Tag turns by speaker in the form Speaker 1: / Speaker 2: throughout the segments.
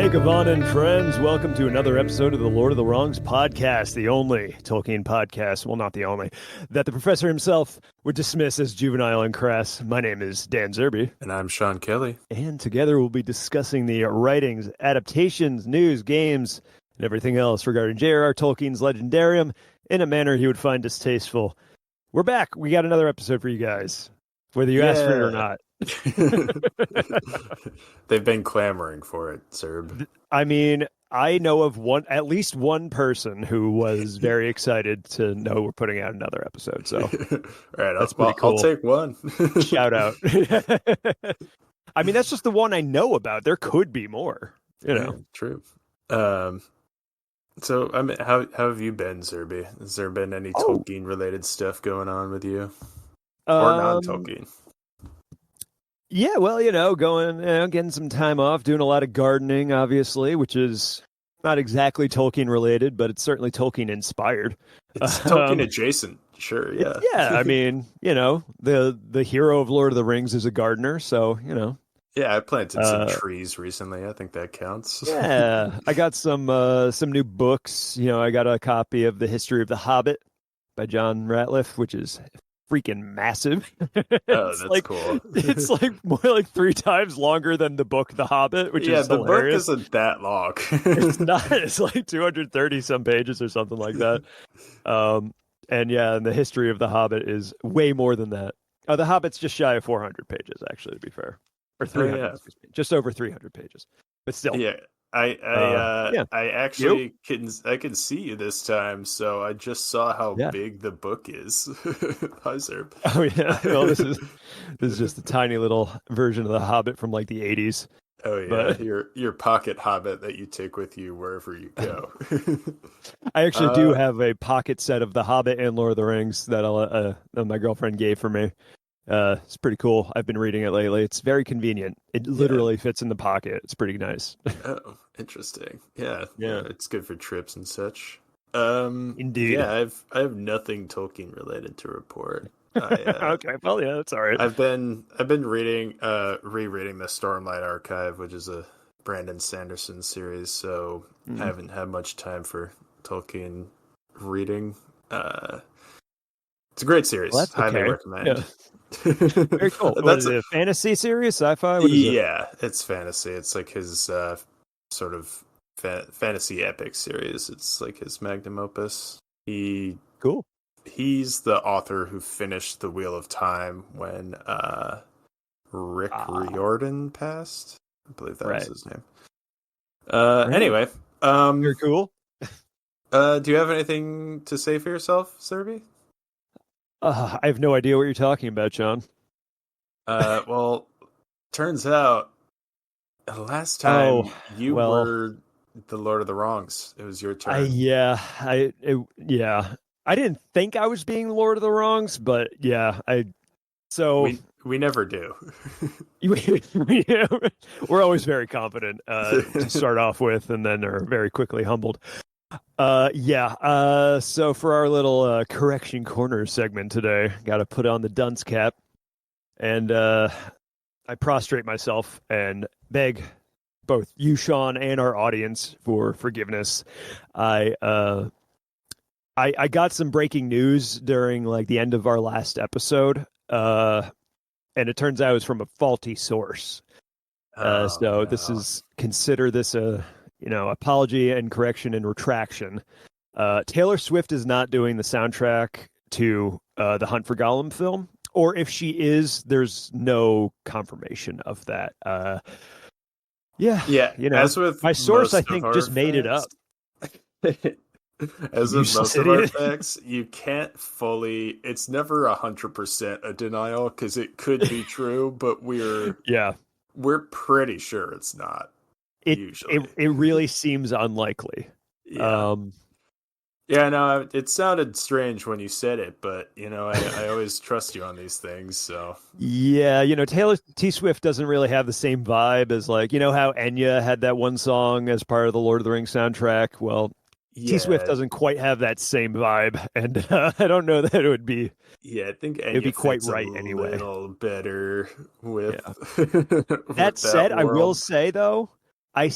Speaker 1: Hey, Gavan and friends, welcome to another episode of the Lord of the Wrongs podcast, the only Tolkien podcast, well, not the only, that the professor himself would dismiss as juvenile and crass. My name is Dan Zerby.
Speaker 2: And I'm Sean Kelly.
Speaker 1: And together we'll be discussing the writings, adaptations, news, games, and everything else regarding J.R.R. Tolkien's Legendarium in a manner he would find distasteful. We're back. We got another episode for you guys, whether you asked for it or not.
Speaker 2: They've been clamoring for it, Zerb.
Speaker 1: I mean, I know of at least one person who was very excited to know we're putting out another episode. So,
Speaker 2: All right,
Speaker 1: that's pretty cool.
Speaker 2: I'll take one.
Speaker 1: Shout out. I mean, that's just the one I know about. There could be more, you know.
Speaker 2: Yeah, true. So, I mean, how have you been, Zerby? Has there been any Tolkien-related stuff going on with you, or non-Tolkien?
Speaker 1: Yeah, well, getting some time off, doing a lot of gardening, obviously, which is not exactly Tolkien related, but it's certainly Tolkien inspired.
Speaker 2: It's Tolkien adjacent, sure, yeah.
Speaker 1: Yeah, I mean, the hero of Lord of the Rings is a gardener, so,
Speaker 2: Yeah, I planted some trees recently. I think that counts.
Speaker 1: Yeah, I got some new books. I got a copy of The History of the Hobbit by John Ratliff, which is freaking massive.
Speaker 2: Oh, that's cool.
Speaker 1: It's like more like 3 times longer than the book The Hobbit, which is hilarious.
Speaker 2: Book isn't that long.
Speaker 1: It's not. It's like 230 some pages or something like that. And the History of the Hobbit is way more than that. The Hobbit's just shy of 400 pages, actually, to be fair, or 300, just over 300 pages. But still,
Speaker 2: yeah. I actually can see you this time, so I just saw how big the book is. Hi, Zerb.
Speaker 1: Oh yeah, well this is just a tiny little version of the Hobbit from like the 80s.
Speaker 2: Oh yeah, but your pocket Hobbit that you take with you wherever you go.
Speaker 1: I actually do have a pocket set of the Hobbit and Lord of the Rings that my girlfriend gave for me. It's pretty cool. I've been reading it lately. It's very convenient. It literally fits in the pocket. It's pretty nice.
Speaker 2: Oh, interesting. Yeah. It's good for trips and such.
Speaker 1: Indeed.
Speaker 2: Yeah, I have nothing Tolkien related to report.
Speaker 1: Okay, well, yeah, that's all right.
Speaker 2: I've been rereading the Stormlight Archive, which is a Brandon Sanderson series. So I haven't had much time for Tolkien reading. It's a great series.
Speaker 1: Well,
Speaker 2: highly recommend.
Speaker 1: Yeah. Very cool. What is it, a fantasy series, sci-fi? What is it?
Speaker 2: It's fantasy. It's like his sort of fantasy epic series. It's like his magnum opus. He's the author who finished The Wheel of Time when Rick Riordan passed. I believe that was his name. Anyway,
Speaker 1: very cool.
Speaker 2: Do you have anything to say for yourself, Zerby?
Speaker 1: I have no idea what you're talking about, John.
Speaker 2: Well, turns out last time you were the Lord of the Wrongs. It was your turn.
Speaker 1: I didn't think I was being the Lord of the Wrongs, but
Speaker 2: we never do.
Speaker 1: We're always very confident to start off with, and then are very quickly humbled. So for our little correction corner segment today, got to put on the dunce cap, and I prostrate myself and beg both you, Sean, and our audience for forgiveness. I got some breaking news during like the end of our last episode, and it turns out it was from a faulty source. Consider this a apology and correction and retraction. Taylor Swift is not doing the soundtrack to the Hunt for Gollum film, or if she is, there's no confirmation of that.
Speaker 2: As with
Speaker 1: my source, I think, just made it up.
Speaker 2: As with most of our facts, you can't fully. It's never 100% a denial because it could be true, but we're pretty sure it's not. Usually,
Speaker 1: it really seems unlikely.
Speaker 2: It sounded strange when you said it, but I always trust you on these things. So
Speaker 1: Taylor Swift doesn't really have the same vibe as how Enya had that one song as part of the Lord of the Rings soundtrack. Well, T Swift doesn't quite have that same vibe, and I don't know that it would be.
Speaker 2: Yeah, I think Enya
Speaker 1: it'd be quite
Speaker 2: fits
Speaker 1: right
Speaker 2: a
Speaker 1: anyway.
Speaker 2: little better with.
Speaker 1: That said, I will say though, I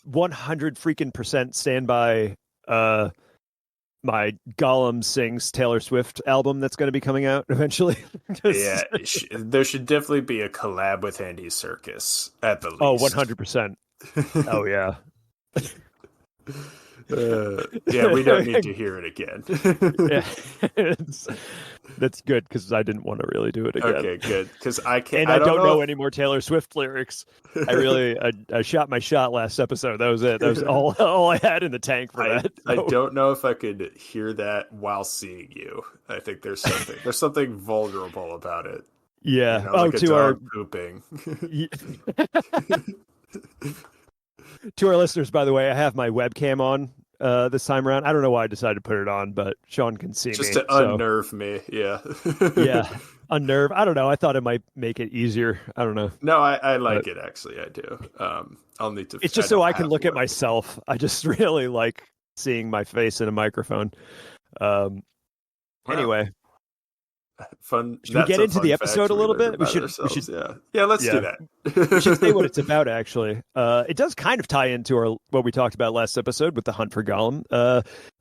Speaker 1: 100 freaking percent stand by my Gollum sings Taylor Swift album that's going to be coming out eventually.
Speaker 2: Yeah, there should definitely be a collab with Andy Serkis at the least.
Speaker 1: Oh, 100%. Oh yeah.
Speaker 2: Yeah, we don't need to hear it again.
Speaker 1: Yeah, that's good because I didn't want to really do it again.
Speaker 2: Okay, good. Because I can't,
Speaker 1: and I don't know any more Taylor Swift lyrics. I shot my shot last episode. That was it. That was all I had in the tank for that. So.
Speaker 2: I don't know if I could hear that while seeing you. I think there's something vulnerable about it.
Speaker 1: Yeah.
Speaker 2: You know, like a dog pooping.
Speaker 1: To our listeners, by the way, I have my webcam on this time around. I don't know why I decided to put it on, but Sean can see me.
Speaker 2: Just to unnerve me, yeah.
Speaker 1: Yeah, unnerve. I don't know. I thought it might make it easier. I don't know.
Speaker 2: No, I like it, actually. I do. I'll need to...
Speaker 1: It's just so I can look at myself. I just really like seeing my face in a microphone. Anyway.
Speaker 2: Fun.
Speaker 1: Should we get into the episode a little bit? We should.
Speaker 2: Yeah, let's do that.
Speaker 1: We should say what it's about. Actually, it does kind of tie into what we talked about last episode with the hunt for Gollum.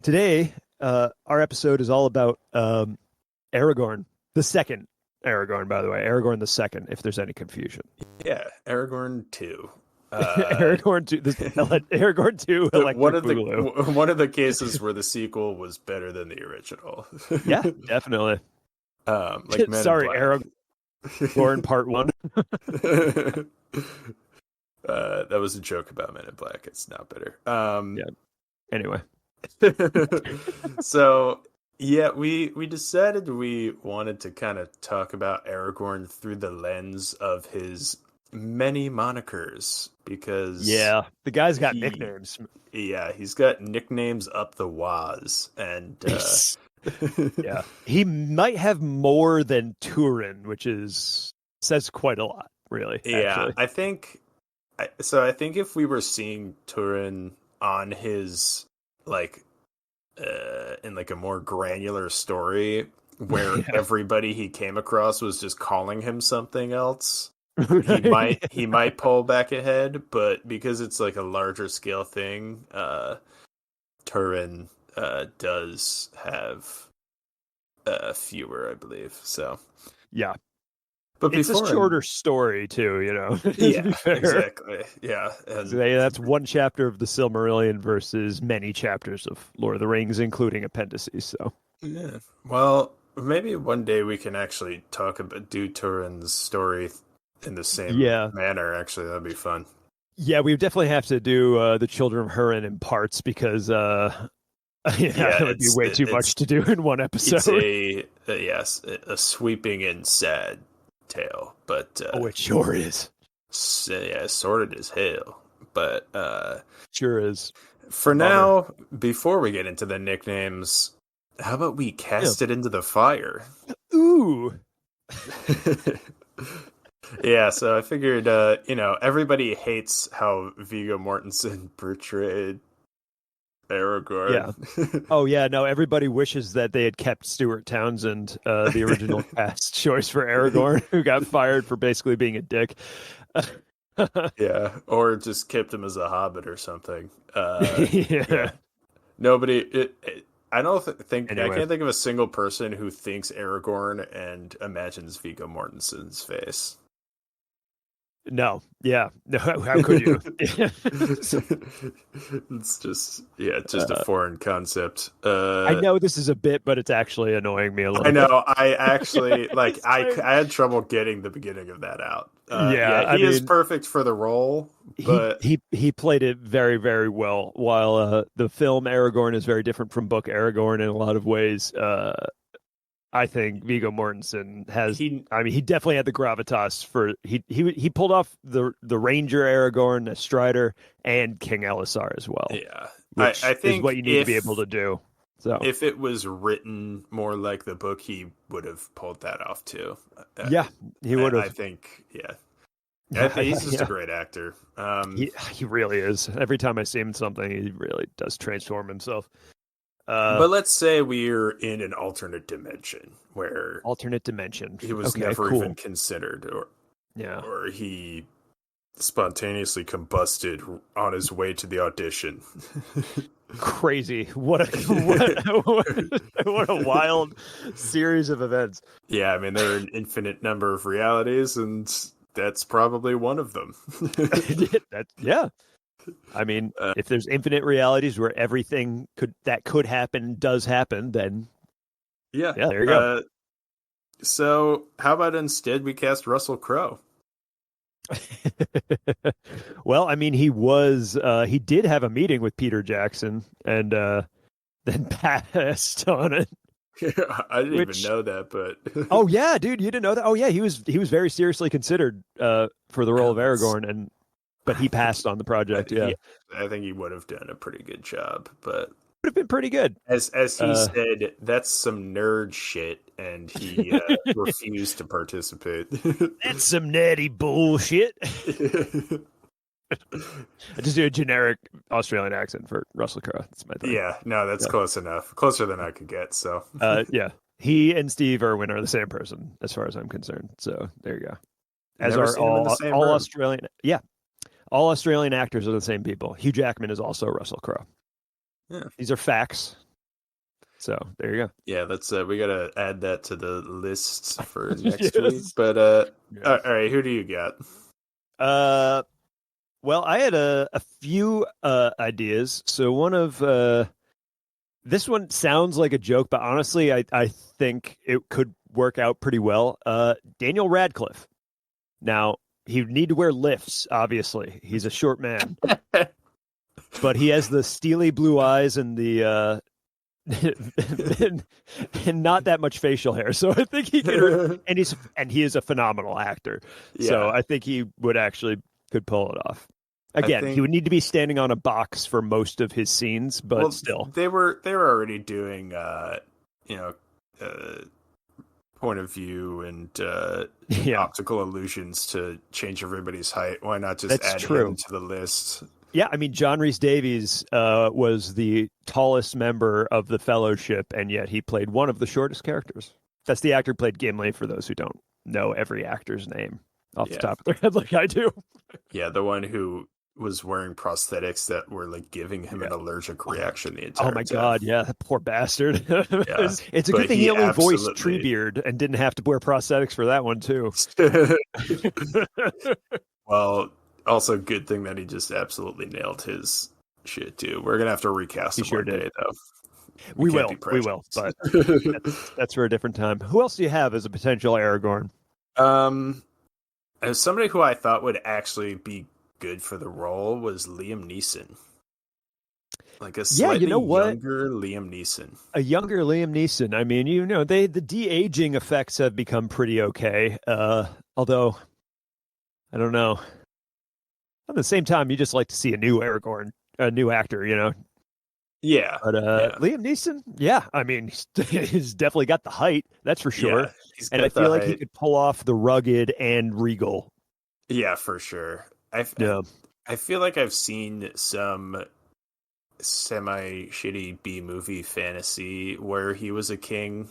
Speaker 1: Today, our episode is all about Aragorn, the second Aragorn. By the way, Aragorn the second. If there's any confusion.
Speaker 2: Yeah, Aragorn 2.
Speaker 1: Aragorn 2. Aragorn 2.
Speaker 2: One of the cases where the sequel was better than the original.
Speaker 1: Yeah, definitely.
Speaker 2: Like
Speaker 1: sorry, Aragorn Part 1.
Speaker 2: That was a joke about Men in Black. It's not better.
Speaker 1: Yeah. Anyway.
Speaker 2: So yeah, we decided we wanted to kind of talk about Aragorn through the lens of his many monikers, because
Speaker 1: the guy's got nicknames.
Speaker 2: Yeah, he's got nicknames up the waz, and
Speaker 1: yeah, he might have more than Turin, which says quite a lot, really.
Speaker 2: Yeah,
Speaker 1: actually.
Speaker 2: I think if we were seeing Turin on his in like a more granular story where everybody he came across was just calling him something else, he might pull back ahead, but because it's like a larger scale thing, Turin does have fewer, I believe. So
Speaker 1: yeah,
Speaker 2: but
Speaker 1: it's a shorter story too, you know.
Speaker 2: Yeah, exactly. Yeah, and
Speaker 1: that's one chapter of the Silmarillion versus many chapters of Lord of the Rings, including appendices. So
Speaker 2: yeah, well, maybe one day we can actually do Turin's story in the same manner. Actually, that'd be fun.
Speaker 1: Yeah, we definitely have to do the Children of Hurin in parts because it would be way too much to do in one episode.
Speaker 2: It's a sweeping and sad tale, but
Speaker 1: it sure is.
Speaker 2: Yeah, sordid as hell, but
Speaker 1: sure is.
Speaker 2: For now, before we get into the nicknames, how about we cast it into the fire?
Speaker 1: Ooh.
Speaker 2: Yeah, so I figured, everybody hates how Viggo Mortensen portrayed Aragorn.
Speaker 1: Yeah. Oh, yeah. No, everybody wishes that they had kept Stuart Townsend, the original cast choice for Aragorn, who got fired for basically being a dick.
Speaker 2: Yeah, or just kept him as a hobbit or something.
Speaker 1: Yeah.
Speaker 2: Nobody. I can't think of a single person who thinks Aragorn and imagines Viggo Mortensen's face.
Speaker 1: No, yeah, no. How could you?
Speaker 2: It's just a foreign concept.
Speaker 1: I know this is a bit, but it's actually annoying me a little.
Speaker 2: I know. I actually I had trouble getting the beginning of that out. He is perfect for the role, but
Speaker 1: he played it very, very well. While the film Aragorn is very different from book Aragorn in a lot of ways. I think Viggo Mortensen has. He definitely had the gravitas for. He pulled off the Ranger Aragorn, the Strider, and King Elessar as well.
Speaker 2: Yeah,
Speaker 1: which
Speaker 2: I think
Speaker 1: is what you need to be able to do. So
Speaker 2: if it was written more like the book, he would have pulled that off too.
Speaker 1: Yeah, he would have.
Speaker 2: I think. Yeah, he's just a great actor.
Speaker 1: He really is. Every time I see him in something, he really does transform himself.
Speaker 2: But let's say we're in an alternate dimension he was never even considered, or he spontaneously combusted on his way to the audition.
Speaker 1: Crazy. What a wild series of events.
Speaker 2: Yeah, I mean, there are an infinite number of realities, and that's probably one of them.
Speaker 1: Yeah. I mean, if there's infinite realities where everything that could happen does happen, then
Speaker 2: yeah,
Speaker 1: there you go.
Speaker 2: So how about instead we cast Russell Crowe?
Speaker 1: Well, I mean, he did have a meeting with Peter Jackson and then passed on it.
Speaker 2: I didn't even know that, but
Speaker 1: oh yeah, dude, you didn't know that? Oh yeah, he was very seriously considered for the role of Aragorn, but he passed on the project. Yeah,
Speaker 2: I think he would have done a pretty good job, but
Speaker 1: would have been pretty good.
Speaker 2: As he said, that's some nerd shit, and he refused to participate.
Speaker 1: That's some nerdy bullshit. I just do a generic Australian accent for Russell Crowe. That's my thing.
Speaker 2: Yeah, no, that's close enough. Closer than I could get. So,
Speaker 1: yeah, he and Steve Irwin are the same person as far as I'm concerned. So there you go. As
Speaker 2: Never
Speaker 1: are all
Speaker 2: room.
Speaker 1: Australian. Yeah, all Australian actors are the same people. Hugh Jackman is also Russell Crowe.
Speaker 2: Yeah,
Speaker 1: these are facts. So there you go.
Speaker 2: Yeah, that's we gotta add that to the list for next week. But all right, who do you got?
Speaker 1: Well, I had a few ideas. So one of this one sounds like a joke, but honestly, I think it could work out pretty well. Daniel Radcliffe. Now, he'd need to wear lifts, obviously. He's a short man. But he has the steely blue eyes and the and not that much facial hair. So I think he could, and he is a phenomenal actor. Yeah. So I think he would actually could pull it off. Again, he would need to be standing on a box for most of his scenes, but still,
Speaker 2: they were already doing point of view and optical illusions to change everybody's height. Why not just add him to the list?
Speaker 1: Yeah, I mean, John Rhys-Davies was the tallest member of the Fellowship, and yet he played one of the shortest characters. That's the actor who played Gimli, for those who don't know every actor's name off the top of their head like I do.
Speaker 2: Yeah, the one who was wearing prosthetics that were like giving him an allergic reaction the entire time.
Speaker 1: Oh my god, yeah, that poor bastard. It's a good thing he only voiced Treebeard and didn't have to wear prosthetics for that one too.
Speaker 2: Well, also good thing that he just absolutely nailed his shit too. We're gonna have to recast him one day though.
Speaker 1: We will, but that's for a different time. Who else do you have as a potential Aragorn?
Speaker 2: As somebody who I thought would actually be good for the role was Liam Neeson. Like a slightly younger Liam Neeson.
Speaker 1: A younger Liam Neeson. I mean, the de-aging effects have become pretty okay. Although, I don't know. At the same time, you just like to see a new Aragorn, a new actor,
Speaker 2: Yeah.
Speaker 1: But Liam Neeson, yeah. I mean, he's definitely got the height, that's for sure. Yeah, and I feel like he could pull off the rugged and regal.
Speaker 2: Yeah, for sure. I feel like I've seen some semi-shitty B-movie fantasy where he was a king.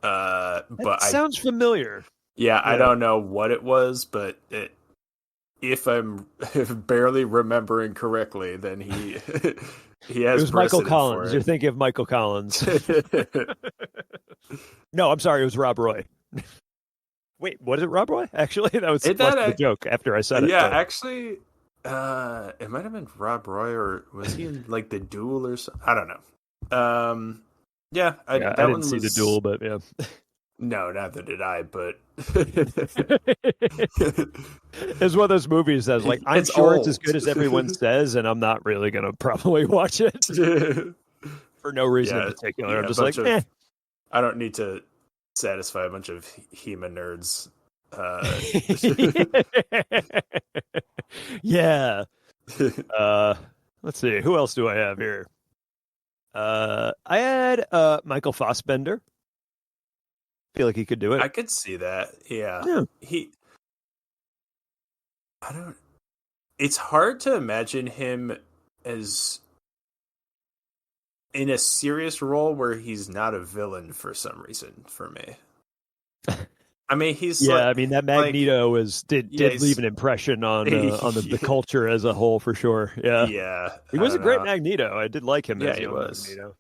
Speaker 2: But
Speaker 1: sounds familiar.
Speaker 2: Yeah, I don't know what it was, but if I'm barely remembering correctly, then he has.
Speaker 1: It was Michael Collins. You're thinking of Michael Collins. No, I'm sorry. It was Rob Roy. Wait, was it Rob Roy? Actually, that was the joke after I said it.
Speaker 2: Yeah, actually, it might have been Rob Roy, or was he in like The Duel or something? I don't know. Yeah, I didn't
Speaker 1: see The Duel, but yeah.
Speaker 2: No, neither did I, but
Speaker 1: it's one of those movies that's like, I'm sure it's as good as everyone says, and I'm not really going to probably watch it for no reason in particular. I'm just like,
Speaker 2: I don't need to satisfy a bunch of HEMA nerds.
Speaker 1: Yeah. Let's see. Who else do I have here? I had Michael Fassbender. Feel like he could do it.
Speaker 2: I could see that. Yeah. It's hard to imagine him as in a serious role where he's not a villain for some reason for me. I mean, he's
Speaker 1: Yeah,
Speaker 2: like,
Speaker 1: I mean that Magneto did leave an
Speaker 2: he's
Speaker 1: impression on the culture as a whole for sure. Yeah,
Speaker 2: yeah,
Speaker 1: he
Speaker 2: I
Speaker 1: was a
Speaker 2: don't
Speaker 1: great
Speaker 2: know.
Speaker 1: Magneto. I did like him
Speaker 2: Yeah,
Speaker 1: as
Speaker 2: he
Speaker 1: young
Speaker 2: was.
Speaker 1: Magneto.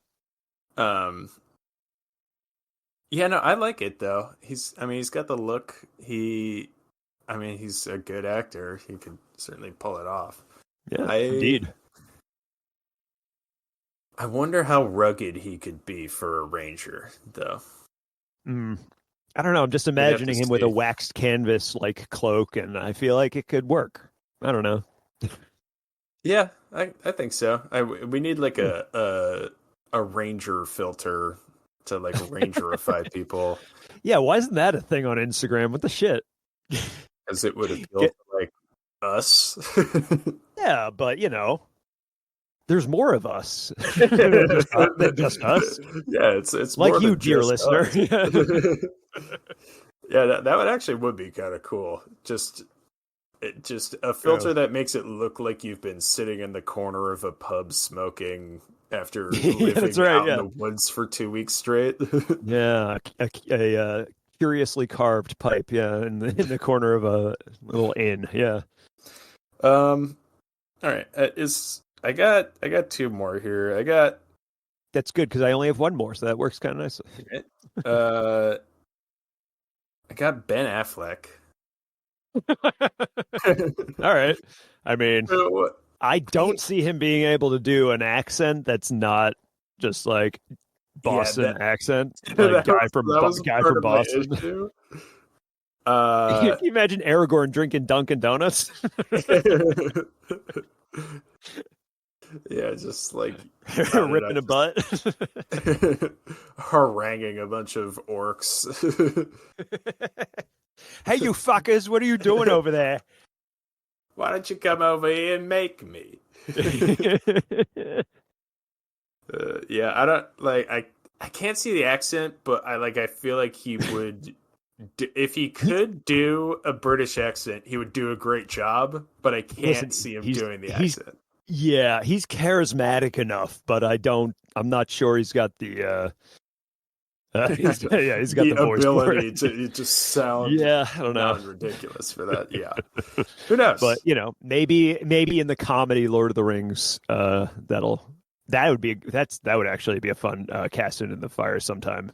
Speaker 2: Um, yeah, no, I like it though. I mean, he's got the look. I mean, he's a good actor. He could certainly pull it off.
Speaker 1: Yeah,
Speaker 2: I
Speaker 1: indeed.
Speaker 2: I wonder how rugged he could be for a ranger, though.
Speaker 1: Mm. I don't know. I'm just
Speaker 2: We'd have to
Speaker 1: imagining him with a
Speaker 2: see.
Speaker 1: waxed canvas like cloak, and I feel like it could work. I don't know.
Speaker 2: Yeah, I think so. We need like
Speaker 1: Hmm.
Speaker 2: a ranger filter to like rangerify people,
Speaker 1: Yeah, why isn't that a thing on Instagram? What the shit?
Speaker 2: as it would appeal
Speaker 1: Get,
Speaker 2: to like us.
Speaker 1: yeah, but there's more of us than just us.
Speaker 2: Yeah, it's
Speaker 1: Like
Speaker 2: more
Speaker 1: you,
Speaker 2: than
Speaker 1: dear
Speaker 2: just
Speaker 1: listener.
Speaker 2: us. Yeah, that would actually would be kind of cool. Just a filter that makes it look like you've been sitting in the corner of a pub smoking after
Speaker 1: Yeah, that's
Speaker 2: living
Speaker 1: right.
Speaker 2: out in
Speaker 1: Yeah,
Speaker 2: the woods for 2 weeks straight.
Speaker 1: yeah. A curiously carved pipe. Yeah, in the corner of a little inn. Yeah,
Speaker 2: All right, is I got two more here.
Speaker 1: that's good because I only have one more, so that works kind of nicely.
Speaker 2: uh I got Ben Affleck.
Speaker 1: All right. I mean,
Speaker 2: So,
Speaker 1: I don't see him being able to do an accent that's not just like
Speaker 2: yeah,
Speaker 1: Boston accent, like
Speaker 2: that was
Speaker 1: guy
Speaker 2: part
Speaker 1: from
Speaker 2: of my
Speaker 1: Boston.
Speaker 2: issue.
Speaker 1: Can you imagine Aragorn drinking Dunkin' Donuts?
Speaker 2: Yeah, just like I don't know,
Speaker 1: Ripping a butt.
Speaker 2: haranguing a bunch of orcs.
Speaker 1: Hey, you fuckers, what are you doing over there?
Speaker 2: Why don't you come over here and make me? Yeah, I don't like. I can't see the accent, but I feel like he would. If he could do a British accent, he would do a great job. But I
Speaker 1: Listen,
Speaker 2: can't see him
Speaker 1: he's
Speaker 2: doing the
Speaker 1: he's
Speaker 2: accent.
Speaker 1: yeah, he's charismatic enough, but I'm not sure he's got the he's got
Speaker 2: The
Speaker 1: the voice for
Speaker 2: ability
Speaker 1: it.
Speaker 2: to just sound
Speaker 1: Yeah, I don't know.
Speaker 2: ridiculous for that. Yeah, who knows?
Speaker 1: But maybe in the comedy Lord of the Rings, that would actually be a fun cast in the fire sometime.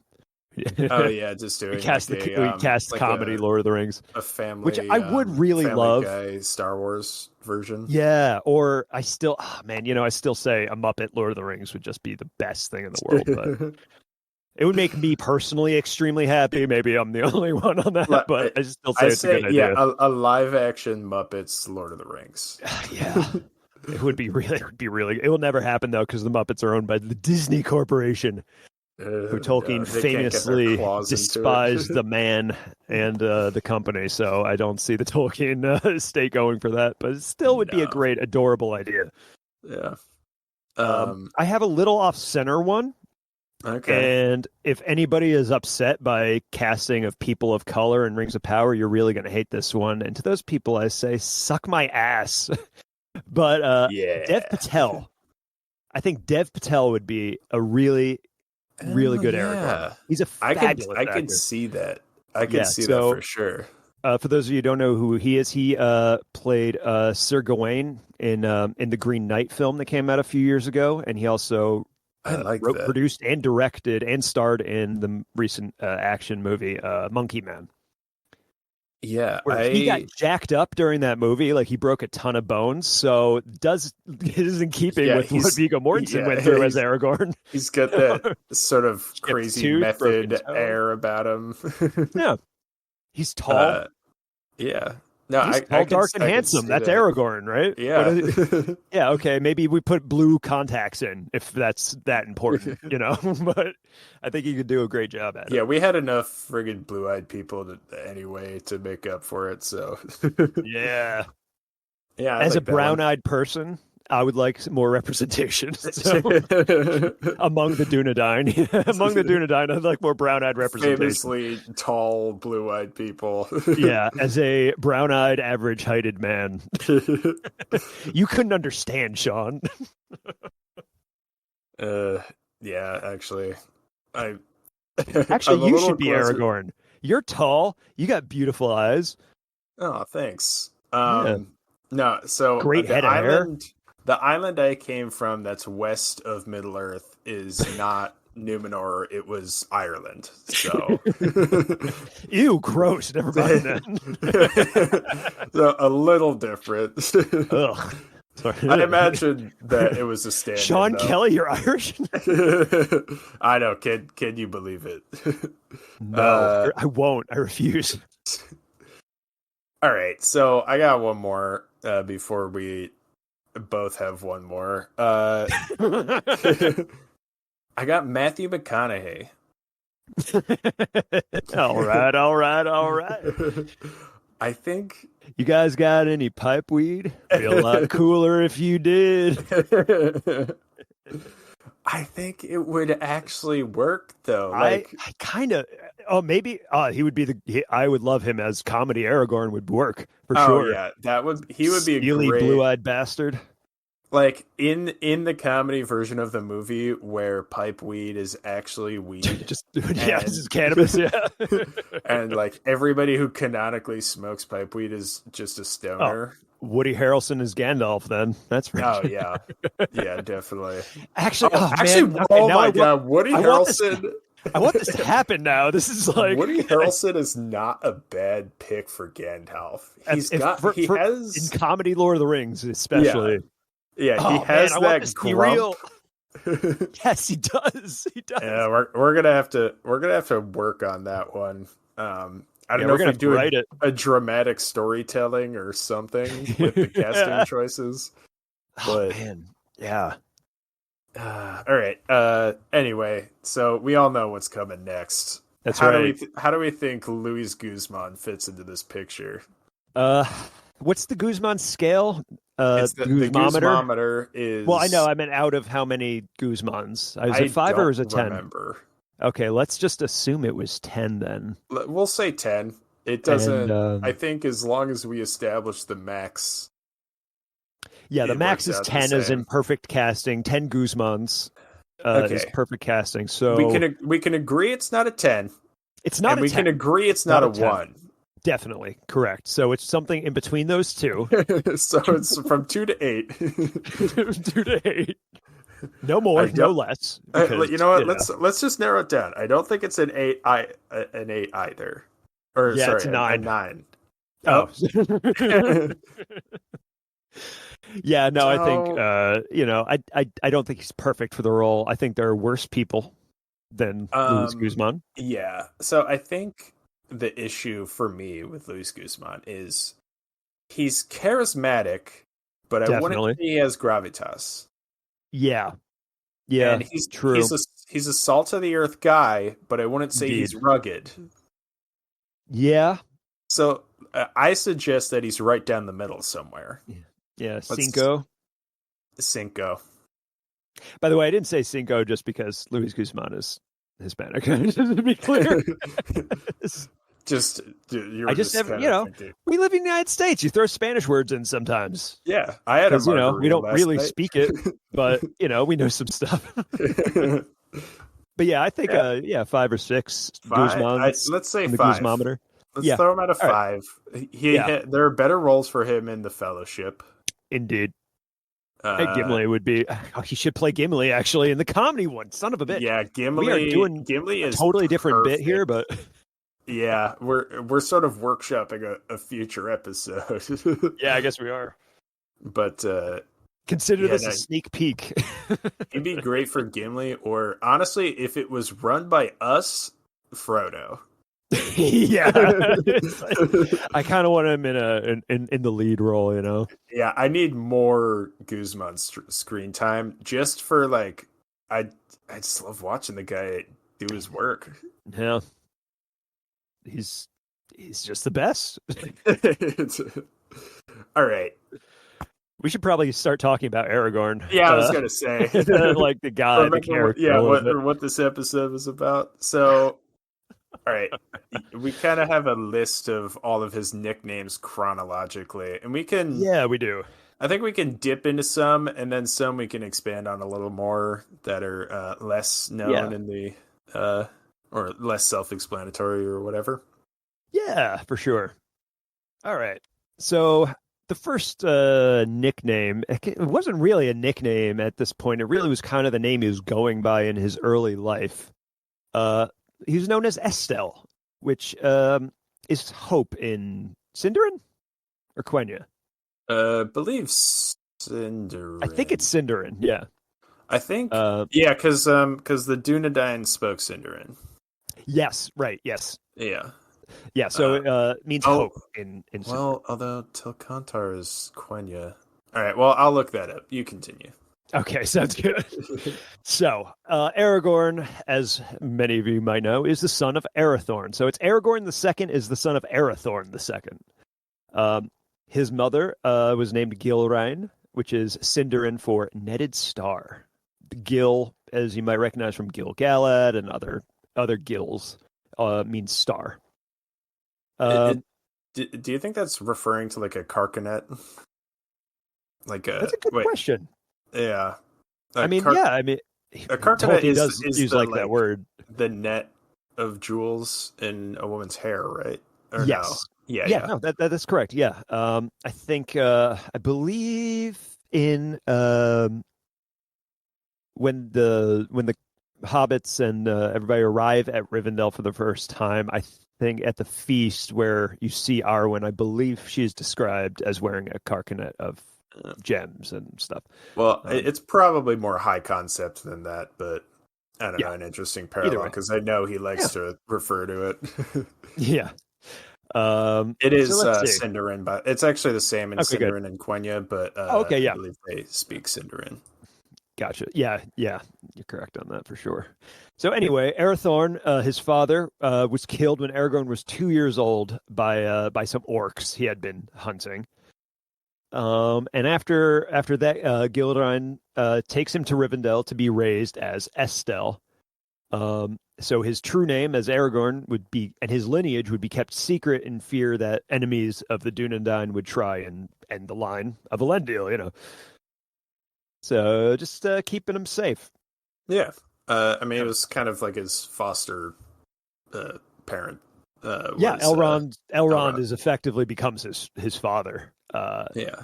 Speaker 2: Oh yeah, just
Speaker 1: we
Speaker 2: doing
Speaker 1: cast we cast
Speaker 2: like
Speaker 1: comedy Lord of the Rings,
Speaker 2: a family,
Speaker 1: which I would really
Speaker 2: Family
Speaker 1: love.
Speaker 2: Guy Star Wars version.
Speaker 1: Yeah, or I still, I still say a Muppet Lord of the Rings would just be the best thing in the world. But it would make me personally extremely happy. Maybe I'm the only one on that, but I still say it's a good idea.
Speaker 2: Yeah, a live action Muppets Lord of the Rings.
Speaker 1: Yeah. It would be really. It will never happen though because the Muppets are owned by the Disney Corporation, who Tolkien famously despised the man and the company. So I don't see the Tolkien estate going for that, but it still would be a great, adorable idea.
Speaker 2: Yeah.
Speaker 1: I have a little off-center one.
Speaker 2: Okay.
Speaker 1: And if anybody is upset by casting of people of color in Rings of Power, you're really going to hate this one. And to those people, I say, suck my ass. But Dev Patel, I think Dev Patel would be a really good Aragorn. He's a fabulous actor.
Speaker 2: I could see that. I could see that for sure.
Speaker 1: For those of you who don't know who he is, he played Sir Gawain in the Green Knight film that came out a few years ago, and he also wrote, produced, and directed and starred in the recent action movie Monkey Man.
Speaker 2: Yeah,
Speaker 1: he got jacked up during that movie, like he broke a ton of bones. So it is in keeping with what Viggo Mortensen went through as Aragorn.
Speaker 2: He's got that sort of crazy method air about him.
Speaker 1: Yeah, he's tall.
Speaker 2: Yeah. No,
Speaker 1: he's tall, dark, and handsome. That's Aragorn, right?
Speaker 2: Yeah.
Speaker 1: Yeah, okay. Maybe we put blue contacts in if that's that important, But I think he could do a great job at it.
Speaker 2: Yeah, we had enough friggin' blue-eyed people anyway to make up for it, so...
Speaker 1: Yeah.
Speaker 2: Yeah,
Speaker 1: as a brown-eyed person, I would like more representation. So, among the Dunedain. Among the Dunedain, I'd like more brown-eyed representation.
Speaker 2: Famously tall, blue-eyed people.
Speaker 1: Yeah, as a brown-eyed, average-heighted man. You couldn't understand, Sean.
Speaker 2: Yeah, actually.
Speaker 1: Actually, you should be Aragorn. You're tall. You got beautiful eyes.
Speaker 2: Oh, thanks.
Speaker 1: Yeah.
Speaker 2: No, so
Speaker 1: Great head of hair.
Speaker 2: the island I came from that's west of Middle Earth is not Numenor, it was Ireland. So
Speaker 1: Ew, gross. Never mind that.
Speaker 2: so a little different.
Speaker 1: Ugh. Sorry.
Speaker 2: I imagine that it was a stand.
Speaker 1: Sean Kelly, you're Irish?
Speaker 2: I know. Can you believe it?
Speaker 1: No, I won't. I refuse.
Speaker 2: All right, so I got one more before we both have one more. I got Matthew McConaughey.
Speaker 1: All right.
Speaker 2: I think
Speaker 1: you guys got any pipe weed? Be a lot cooler if you did.
Speaker 2: I think it would actually work though.
Speaker 1: I kind of. Oh, maybe. He would be I would love him as comedy. Aragorn would work for sure.
Speaker 2: Yeah, he would be a
Speaker 1: Steely,
Speaker 2: great
Speaker 1: blue-eyed bastard.
Speaker 2: Like in the comedy version of the movie where pipe weed is actually weed.
Speaker 1: This is cannabis, yeah.
Speaker 2: And like everybody who canonically smokes pipe weed is just a stoner.
Speaker 1: Oh, Woody Harrelson is Gandalf then. That's right.
Speaker 2: Oh yeah. Yeah, definitely.
Speaker 1: Actually,
Speaker 2: man. Oh my god, Woody Harrelson.
Speaker 1: I want this to happen now. This is like
Speaker 2: Woody Harrelson is not a bad pick for Gandalf. He has
Speaker 1: in comedy Lord of the Rings, especially.
Speaker 2: Yeah, he has that grump.
Speaker 1: Yes, he does. He does.
Speaker 2: Yeah, we're gonna have to work on that one. I don't know if we do a dramatic storytelling or something with the casting choices. But
Speaker 1: man, yeah.
Speaker 2: All right. Anyway, so we all know what's coming next.
Speaker 1: That's right.
Speaker 2: How do we think Luis Guzman fits into this picture?
Speaker 1: What's the Guzman scale?
Speaker 2: The Guzmometer is.
Speaker 1: Well, I know. I meant out of how many Guzmans? Is it 5 or is it 10?
Speaker 2: Remember.
Speaker 1: Okay, let's just assume it was 10 then.
Speaker 2: We'll say 10. It doesn't. I think as long as we establish the max.
Speaker 1: Yeah, the max is 10 as in perfect casting. 10 Guzmans is perfect casting. So
Speaker 2: we can agree it's not a 10.
Speaker 1: It's not.
Speaker 2: And we can agree it's not a 1.
Speaker 1: Definitely correct. So it's something in between those two.
Speaker 2: So it's from 2 to 8.
Speaker 1: 2 to 8. No more, no less.
Speaker 2: Because, you know what? Let's just narrow it down. I don't think it's an 8. An 8 either. Or sorry,
Speaker 1: it's 9.
Speaker 2: A 9.
Speaker 1: Oh. Yeah, no, I think I don't think he's perfect for the role. I think there are worse people than Luis Guzman.
Speaker 2: Yeah. So I think the issue for me with Luis Guzman is he's charismatic, but I wouldn't say he has gravitas.
Speaker 1: Yeah. Yeah.
Speaker 2: And he's
Speaker 1: true.
Speaker 2: He's a salt of the earth guy, but I wouldn't say he's rugged.
Speaker 1: Yeah.
Speaker 2: So I suggest that he's right down the middle somewhere.
Speaker 1: Yeah, Cinco. By the way, I didn't say Cinco just because Luis Guzman is Hispanic. Just to be clear. We live in the United States. You throw Spanish words in sometimes.
Speaker 2: Yeah, I had a
Speaker 1: we don't really speak it, but we know some stuff. But yeah, I think 5 or 6 Guzmans.
Speaker 2: Let's say 5.
Speaker 1: Guzmometer.
Speaker 2: Let's throw him at a 5. Right. There are better roles for him in the Fellowship.
Speaker 1: Indeed. Gimli would be. Oh, he should play Gimli actually in the comedy one. Son of a bitch.
Speaker 2: Yeah, Gimli.
Speaker 1: We are doing
Speaker 2: Gimli is
Speaker 1: a totally different bit here, but
Speaker 2: yeah, we're sort of workshopping a future episode.
Speaker 1: Yeah, I guess we are.
Speaker 2: But
Speaker 1: consider this a sneak peek.
Speaker 2: It'd be great for Gimli, or honestly, if it was run by us, Frodo.
Speaker 1: Yeah, I kind of want him in the lead role,
Speaker 2: Yeah, I need more Guzman screen time just for like I just love watching the guy do his work.
Speaker 1: Yeah, he's just the best.
Speaker 2: All right.
Speaker 1: We should probably start talking about Aragorn.
Speaker 2: Yeah, I was gonna say
Speaker 1: like the guy, the character.
Speaker 2: Yeah, what this episode was about. So. All right, we kind of have a list of all of his nicknames chronologically, and we can.
Speaker 1: Yeah, we do.
Speaker 2: I think we can dip into some, and then some we can expand on a little more that are less known in the or less self-explanatory or whatever.
Speaker 1: Yeah, for sure. All right. So the first nickname, it wasn't really a nickname at this point. It really was kind of the name he was going by in his early life. Uh, he was known as Estelle, which is hope in Sindarin or Quenya.
Speaker 2: Believe Cinderin.
Speaker 1: I think it's Sindarin. Yeah.
Speaker 2: I think yeah, because the Dunedain spoke Sindarin.
Speaker 1: Yes. Right. Yes.
Speaker 2: Yeah.
Speaker 1: Yeah. So it means hope in Sindarin.
Speaker 2: Well, although Tilkantar is Quenya. All right. Well, I'll look that up. You continue.
Speaker 1: Okay, sounds good. So, Aragorn, as many of you might know, is the son of Arathorn. So it's Aragorn the second is the son of Arathorn the second. His mother was named Gilrain, which is Sindarin for netted star. Gil, as you might recognize from Gil-galad and other gills, means star.
Speaker 2: Do you think that's referring to like a carcanet?
Speaker 1: That's a good question.
Speaker 2: Yeah.
Speaker 1: I mean,
Speaker 2: a carcanet
Speaker 1: does use like that word.
Speaker 2: The net of jewels in a woman's hair, right? Or
Speaker 1: yes.
Speaker 2: No?
Speaker 1: Yeah. No, that is correct. Yeah. I think I believe in when the hobbits and everybody arrive at Rivendell for the first time, I think at the feast where you see Arwen, I believe she's described as wearing a carcanet of gems and stuff.
Speaker 2: Well, it's probably more high concept than that, but I don't know, an interesting parallel because I know he likes to refer to it.
Speaker 1: Yeah.
Speaker 2: It is Sindarin, but it's actually the same in Sindarin and Quenya, but I believe they speak Sindarin.
Speaker 1: Gotcha. Yeah, you're correct on that for sure. So anyway, Arathorn, his father, was killed when Aragorn was 2 years old by some orcs he had been hunting. And after that, Gilrain takes him to Rivendell to be raised as Estelle. So his true name as Aragorn would be, and his lineage would be kept secret in fear that enemies of the Dunedain would try and end the line of Elendil, you know. So just keeping him safe.
Speaker 2: Yeah. I mean, it was kind of like his foster parent.
Speaker 1: Elrond is effectively becomes his father.
Speaker 2: Yeah.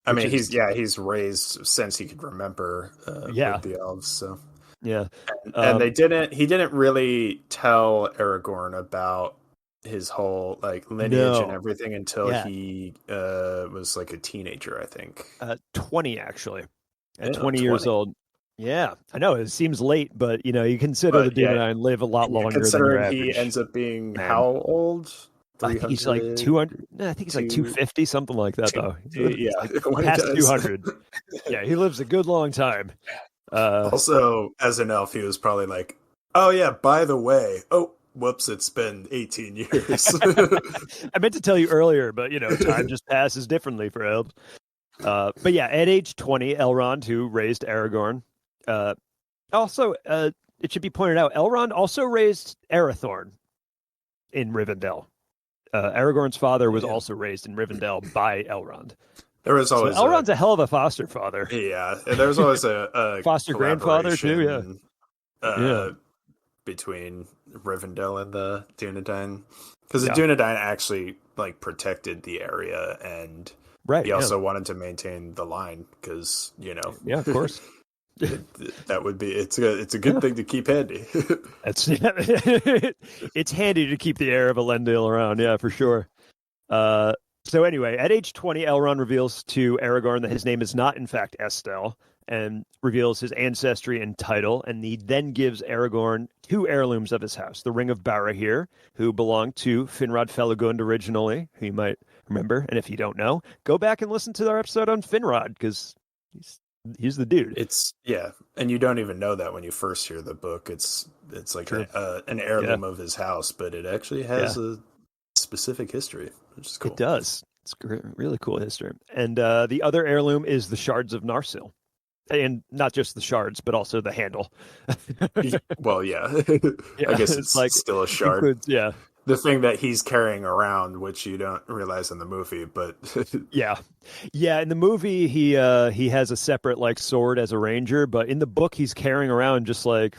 Speaker 2: I mean, he's raised since he could remember with the elves, so.
Speaker 1: Yeah.
Speaker 2: And he didn't really tell Aragorn about his whole like lineage and everything until he was like a teenager, I think.
Speaker 1: 20 actually. At 20 years old. Yeah, I know it seems late, but you consider the Dunedain live a lot longer
Speaker 2: considering
Speaker 1: than
Speaker 2: he ends up being how old?
Speaker 1: I think he's like 200. No, I think he's like 250, something like that, though. Past 200. Yeah, he lives a good long time.
Speaker 2: Also, as an elf, he was probably like, "Oh yeah, by the way, whoops, it's been 18 years."
Speaker 1: I meant to tell you earlier, but time just passes differently for elves. But yeah, at age 20, Elrond, who raised Aragorn, also it should be pointed out, Elrond also raised Arathorn in Rivendell. Aragorn's father was also raised in Rivendell by Elrond.
Speaker 2: There was always
Speaker 1: Elrond's a hell of a foster father.
Speaker 2: Yeah, and there was always a
Speaker 1: foster grandfather too.
Speaker 2: Between Rivendell and the Dunedain, because the Dunedain actually like protected the area, and he also wanted to maintain the line because
Speaker 1: of course.
Speaker 2: That would be it's a good thing to keep handy.
Speaker 1: It's handy to keep the heir of Elendil around, for sure. So anyway, at age 20, Elrond reveals to Aragorn that his name is not in fact Estelle, and reveals his ancestry and title, and he then gives Aragorn 2 heirlooms of his house: the Ring of Barahir, who belonged to Finrod Felagund originally, who you might remember, and if you don't know, go back and listen to our episode on Finrod because he's the dude.
Speaker 2: And you don't even know that when you first hear the book. It's like an heirloom of his house, but it actually has a specific history, which is cool.
Speaker 1: It does. It's really cool history. And the other heirloom is the shards of Narsil. And not just the shards, but also the handle.
Speaker 2: Well, I guess it's like still a shard.
Speaker 1: Includes,
Speaker 2: the thing that he's carrying around, which you don't realize in the movie, but
Speaker 1: in the movie he has a separate like sword as a ranger, but in the book he's carrying around just like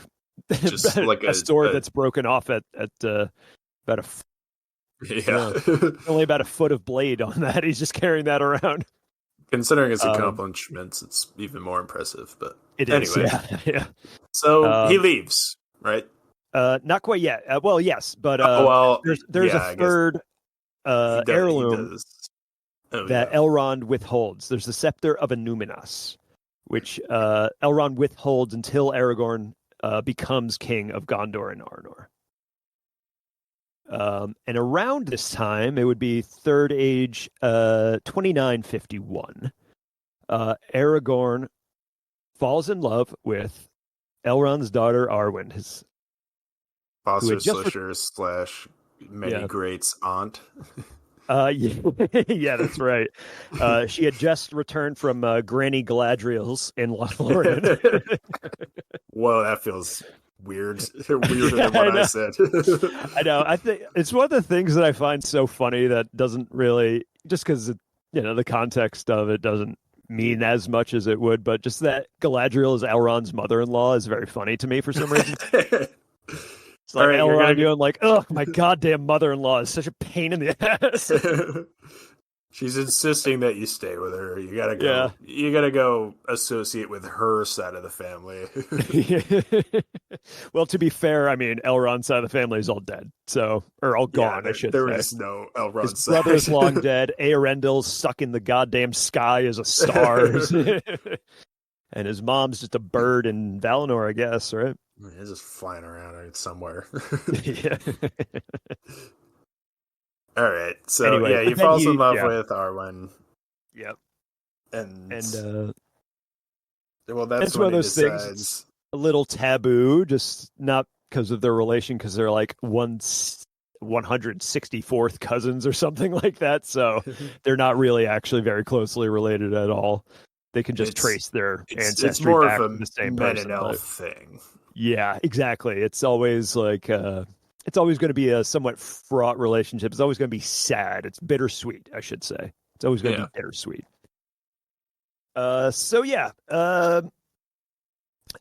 Speaker 2: just like
Speaker 1: a sword that's broken off at about only about a foot of blade on that. He's just carrying that around.
Speaker 2: Considering his accomplishments, it's even more impressive. But
Speaker 1: it
Speaker 2: anyway,
Speaker 1: is, yeah.
Speaker 2: So he leaves, right?
Speaker 1: Not quite yet. Well, yes, but there's a third heirloom that Elrond withholds. There's the Scepter of Annúminas, which Elrond withholds until Aragorn becomes king of Gondor and Arnor. And around this time, it would be Third Age 2951. Aragorn falls in love with Elrond's daughter Arwen, his
Speaker 2: Foster Slisher / many greats aunt.
Speaker 1: Yeah, that's right. She had just returned from Granny Galadriel's in Lothlorien.
Speaker 2: Whoa, that feels weirder than what I said.
Speaker 1: I know. I think it's one of the things that I find so funny that doesn't really, just because the context of it doesn't mean as much as it would, but just that Galadriel is Elrond's mother-in-law is very funny to me for some reason. It's like Elrond doing like, oh, my goddamn mother-in-law is such a pain in the ass.
Speaker 2: She's insisting that you stay with her. You gotta go. Yeah. You gotta go associate with her side of the family.
Speaker 1: Well, to be fair, I mean, Elrond's side of the family is all dead, or all gone. I should say.
Speaker 2: There is no Elrond.
Speaker 1: His brother's long dead. Earendil's stuck in the goddamn sky as a star, and his mom's just a bird in Valinor, I guess. Right?
Speaker 2: He's just flying around somewhere.
Speaker 1: Yeah.
Speaker 2: All right, so anyway, he falls in love with Arwen.
Speaker 1: Yep.
Speaker 2: And
Speaker 1: well, that's one of those things. A little taboo, just not because of their relation, because they're like 164th cousins or something like that. So they're not really actually very closely related at all. They can just trace their ancestry
Speaker 2: it's more
Speaker 1: back
Speaker 2: of
Speaker 1: to the same
Speaker 2: men
Speaker 1: person.
Speaker 2: And elf thing.
Speaker 1: Yeah, exactly. It's always like it's always going to be a somewhat fraught relationship. It's always going to be sad. It's bittersweet, I should say. It's always going to be bittersweet. Aragorn,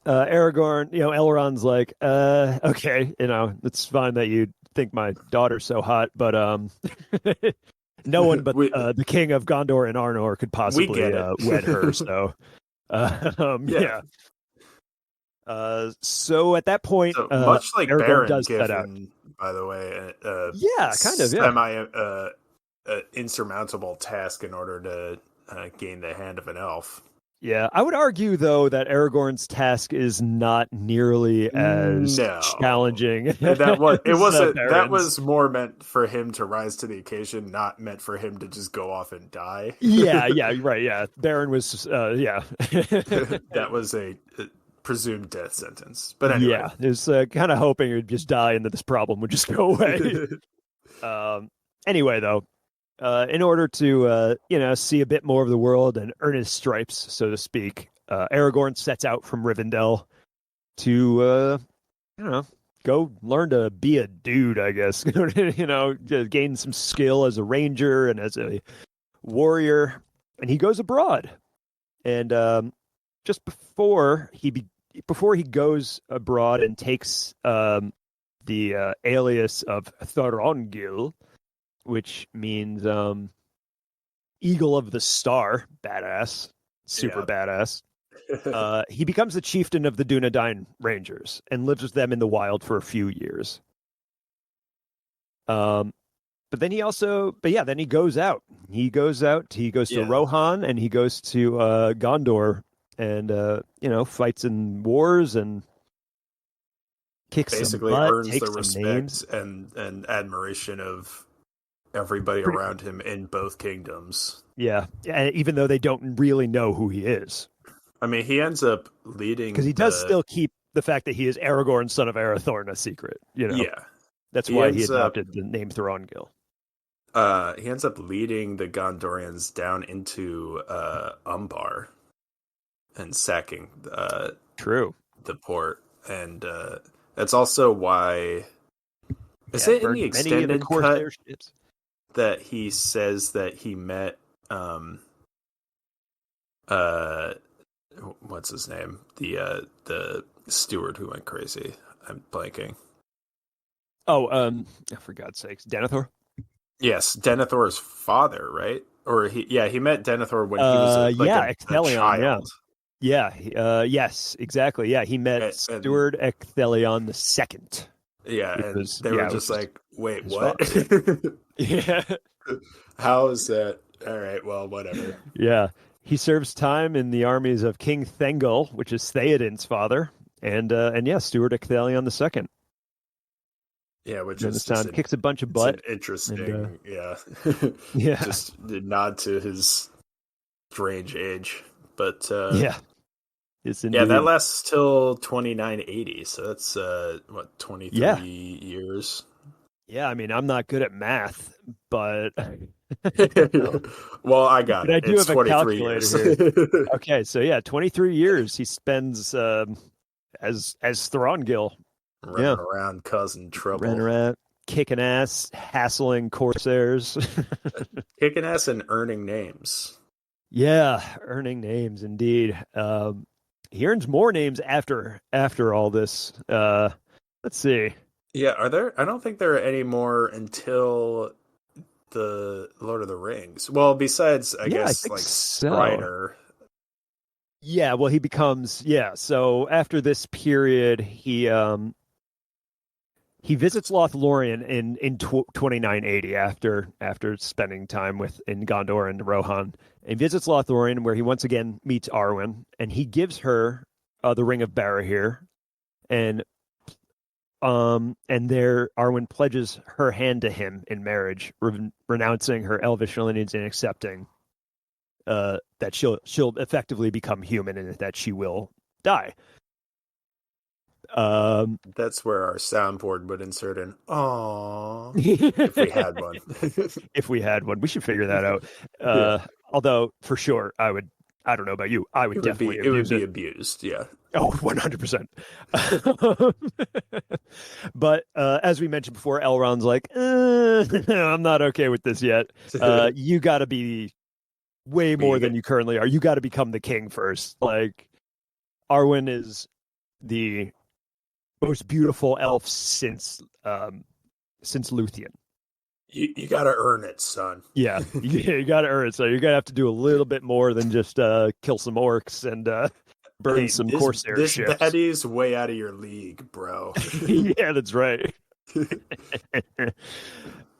Speaker 1: Elrond's like, okay, it's fine that you think my daughter's so hot, but no one but the king of Gondor and Arnor could possibly wed her. So, yeah. So at that point,
Speaker 2: much like
Speaker 1: Aragorn
Speaker 2: Baron
Speaker 1: does
Speaker 2: Giffen,
Speaker 1: set out.
Speaker 2: By the way,
Speaker 1: kind of,
Speaker 2: semi insurmountable task in order to gain the hand of an elf.
Speaker 1: Yeah, I would argue though that Aragorn's task is not nearly as challenging.
Speaker 2: That was more meant for him to rise to the occasion, not meant for him to just go off and die.
Speaker 1: Yeah, right. Yeah, Baron was.
Speaker 2: That was a presumed death sentence. But anyway,
Speaker 1: yeah, it was kind of hoping he would just die and that this problem would just go away. Anyway, though. In order to, see a bit more of the world and earn his stripes, so to speak, Aragorn sets out from Rivendell to, go learn to be a dude, I guess. To gain some skill as a ranger and as a warrior. And he goes abroad. And just before he goes abroad and takes the alias of Thorongil, which means Eagle of the Star, badass, super badass. He becomes the chieftain of the Dunedain Rangers and lives with them in the wild for a few years. But then he goes out. He goes to Rohan and he goes to Gondor and fights in wars and kicks
Speaker 2: basically
Speaker 1: some butt,
Speaker 2: earns
Speaker 1: takes
Speaker 2: the
Speaker 1: some
Speaker 2: respect
Speaker 1: names.
Speaker 2: and admiration of everybody around him in both kingdoms.
Speaker 1: Yeah, even though they don't really know who he is.
Speaker 2: I mean, he ends up leading
Speaker 1: because he does still keep the fact that he is Aragorn, son of Arathorn, a secret.
Speaker 2: Yeah,
Speaker 1: that's why he adopted the name Thorongil.
Speaker 2: He ends up leading the Gondorians down into Umbar and sacking the port, and that's also why. Is it in the extended cut that he says that he met what's his name, the steward who went crazy? I'm blanking.
Speaker 1: Oh, for God's sakes, Denethor.
Speaker 2: Yes, Denethor's father, right? Or he met Denethor when he was
Speaker 1: Yeah,
Speaker 2: a
Speaker 1: Ecthelion, yeah.
Speaker 2: child.
Speaker 1: Yeah, yes, exactly. Yeah, he met
Speaker 2: And
Speaker 1: Steward Ecthelion the Second.
Speaker 2: yeah, and they were just like, "Wait, what?
Speaker 1: Yeah.
Speaker 2: How is that? All right, well, whatever."
Speaker 1: Yeah. He serves time in the armies of King Thengel, which is Theoden's father, and yeah, Steward Ecthelion the Second.
Speaker 2: Yeah, which
Speaker 1: And
Speaker 2: is
Speaker 1: this
Speaker 2: just
Speaker 1: time kicks a bunch of
Speaker 2: it's an
Speaker 1: butt.
Speaker 2: interesting,
Speaker 1: And,
Speaker 2: yeah,
Speaker 1: yeah.
Speaker 2: just the nod to his strange age. But
Speaker 1: Yeah. It's
Speaker 2: yeah, that
Speaker 1: indeed.
Speaker 2: lasts till 2980, so that's what 23
Speaker 1: Yeah.
Speaker 2: years.
Speaker 1: Yeah, I mean, I'm not good at math, but
Speaker 2: Well, I got
Speaker 1: but I
Speaker 2: it.
Speaker 1: do
Speaker 2: It's
Speaker 1: have a
Speaker 2: 23
Speaker 1: calculator
Speaker 2: years.
Speaker 1: here. Okay, so yeah, 23 years he spends as Throngil. Yeah,
Speaker 2: Running around causing
Speaker 1: running
Speaker 2: trouble.
Speaker 1: around, kicking ass, hassling corsairs.
Speaker 2: Kicking ass and earning names.
Speaker 1: Yeah, earning names indeed. He earns more names after all this. Let's see.
Speaker 2: Yeah, are there? I don't think there are any more until the Lord of the Rings. Well, besides, I
Speaker 1: Yeah, I
Speaker 2: guess
Speaker 1: think
Speaker 2: like
Speaker 1: so.
Speaker 2: Strider.
Speaker 1: Yeah, well, he becomes So after this period, he visits Lothlorien in 2980 after spending time in Gondor and Rohan. And he visits Lothlorien where he once again meets Arwen, and he gives her the Ring of Barahir, and there Arwen pledges her hand to him in marriage, renouncing her elvish lineage and accepting that she'll effectively become human and that she will die.
Speaker 2: That's where our soundboard would insert an "aww" if we had one.
Speaker 1: If we had one, we should figure that out.
Speaker 2: Yeah,
Speaker 1: Although for sure, I don't know about you, I would definitely abuse
Speaker 2: be
Speaker 1: it.
Speaker 2: abused. Yeah.
Speaker 1: Oh, 100%. But as we mentioned before, Elrond's like, I'm not okay with this yet. You got to be way more than you currently are. You got to become the king first. Like, Arwen is the most beautiful elf since Luthien.
Speaker 2: You got to earn it, son.
Speaker 1: Yeah, you got to earn it. So you're gonna have to do a little bit more than just kill some orcs and burn some corsair
Speaker 2: this
Speaker 1: ships.
Speaker 2: baddie's way out of your league, bro.
Speaker 1: Yeah, that's right.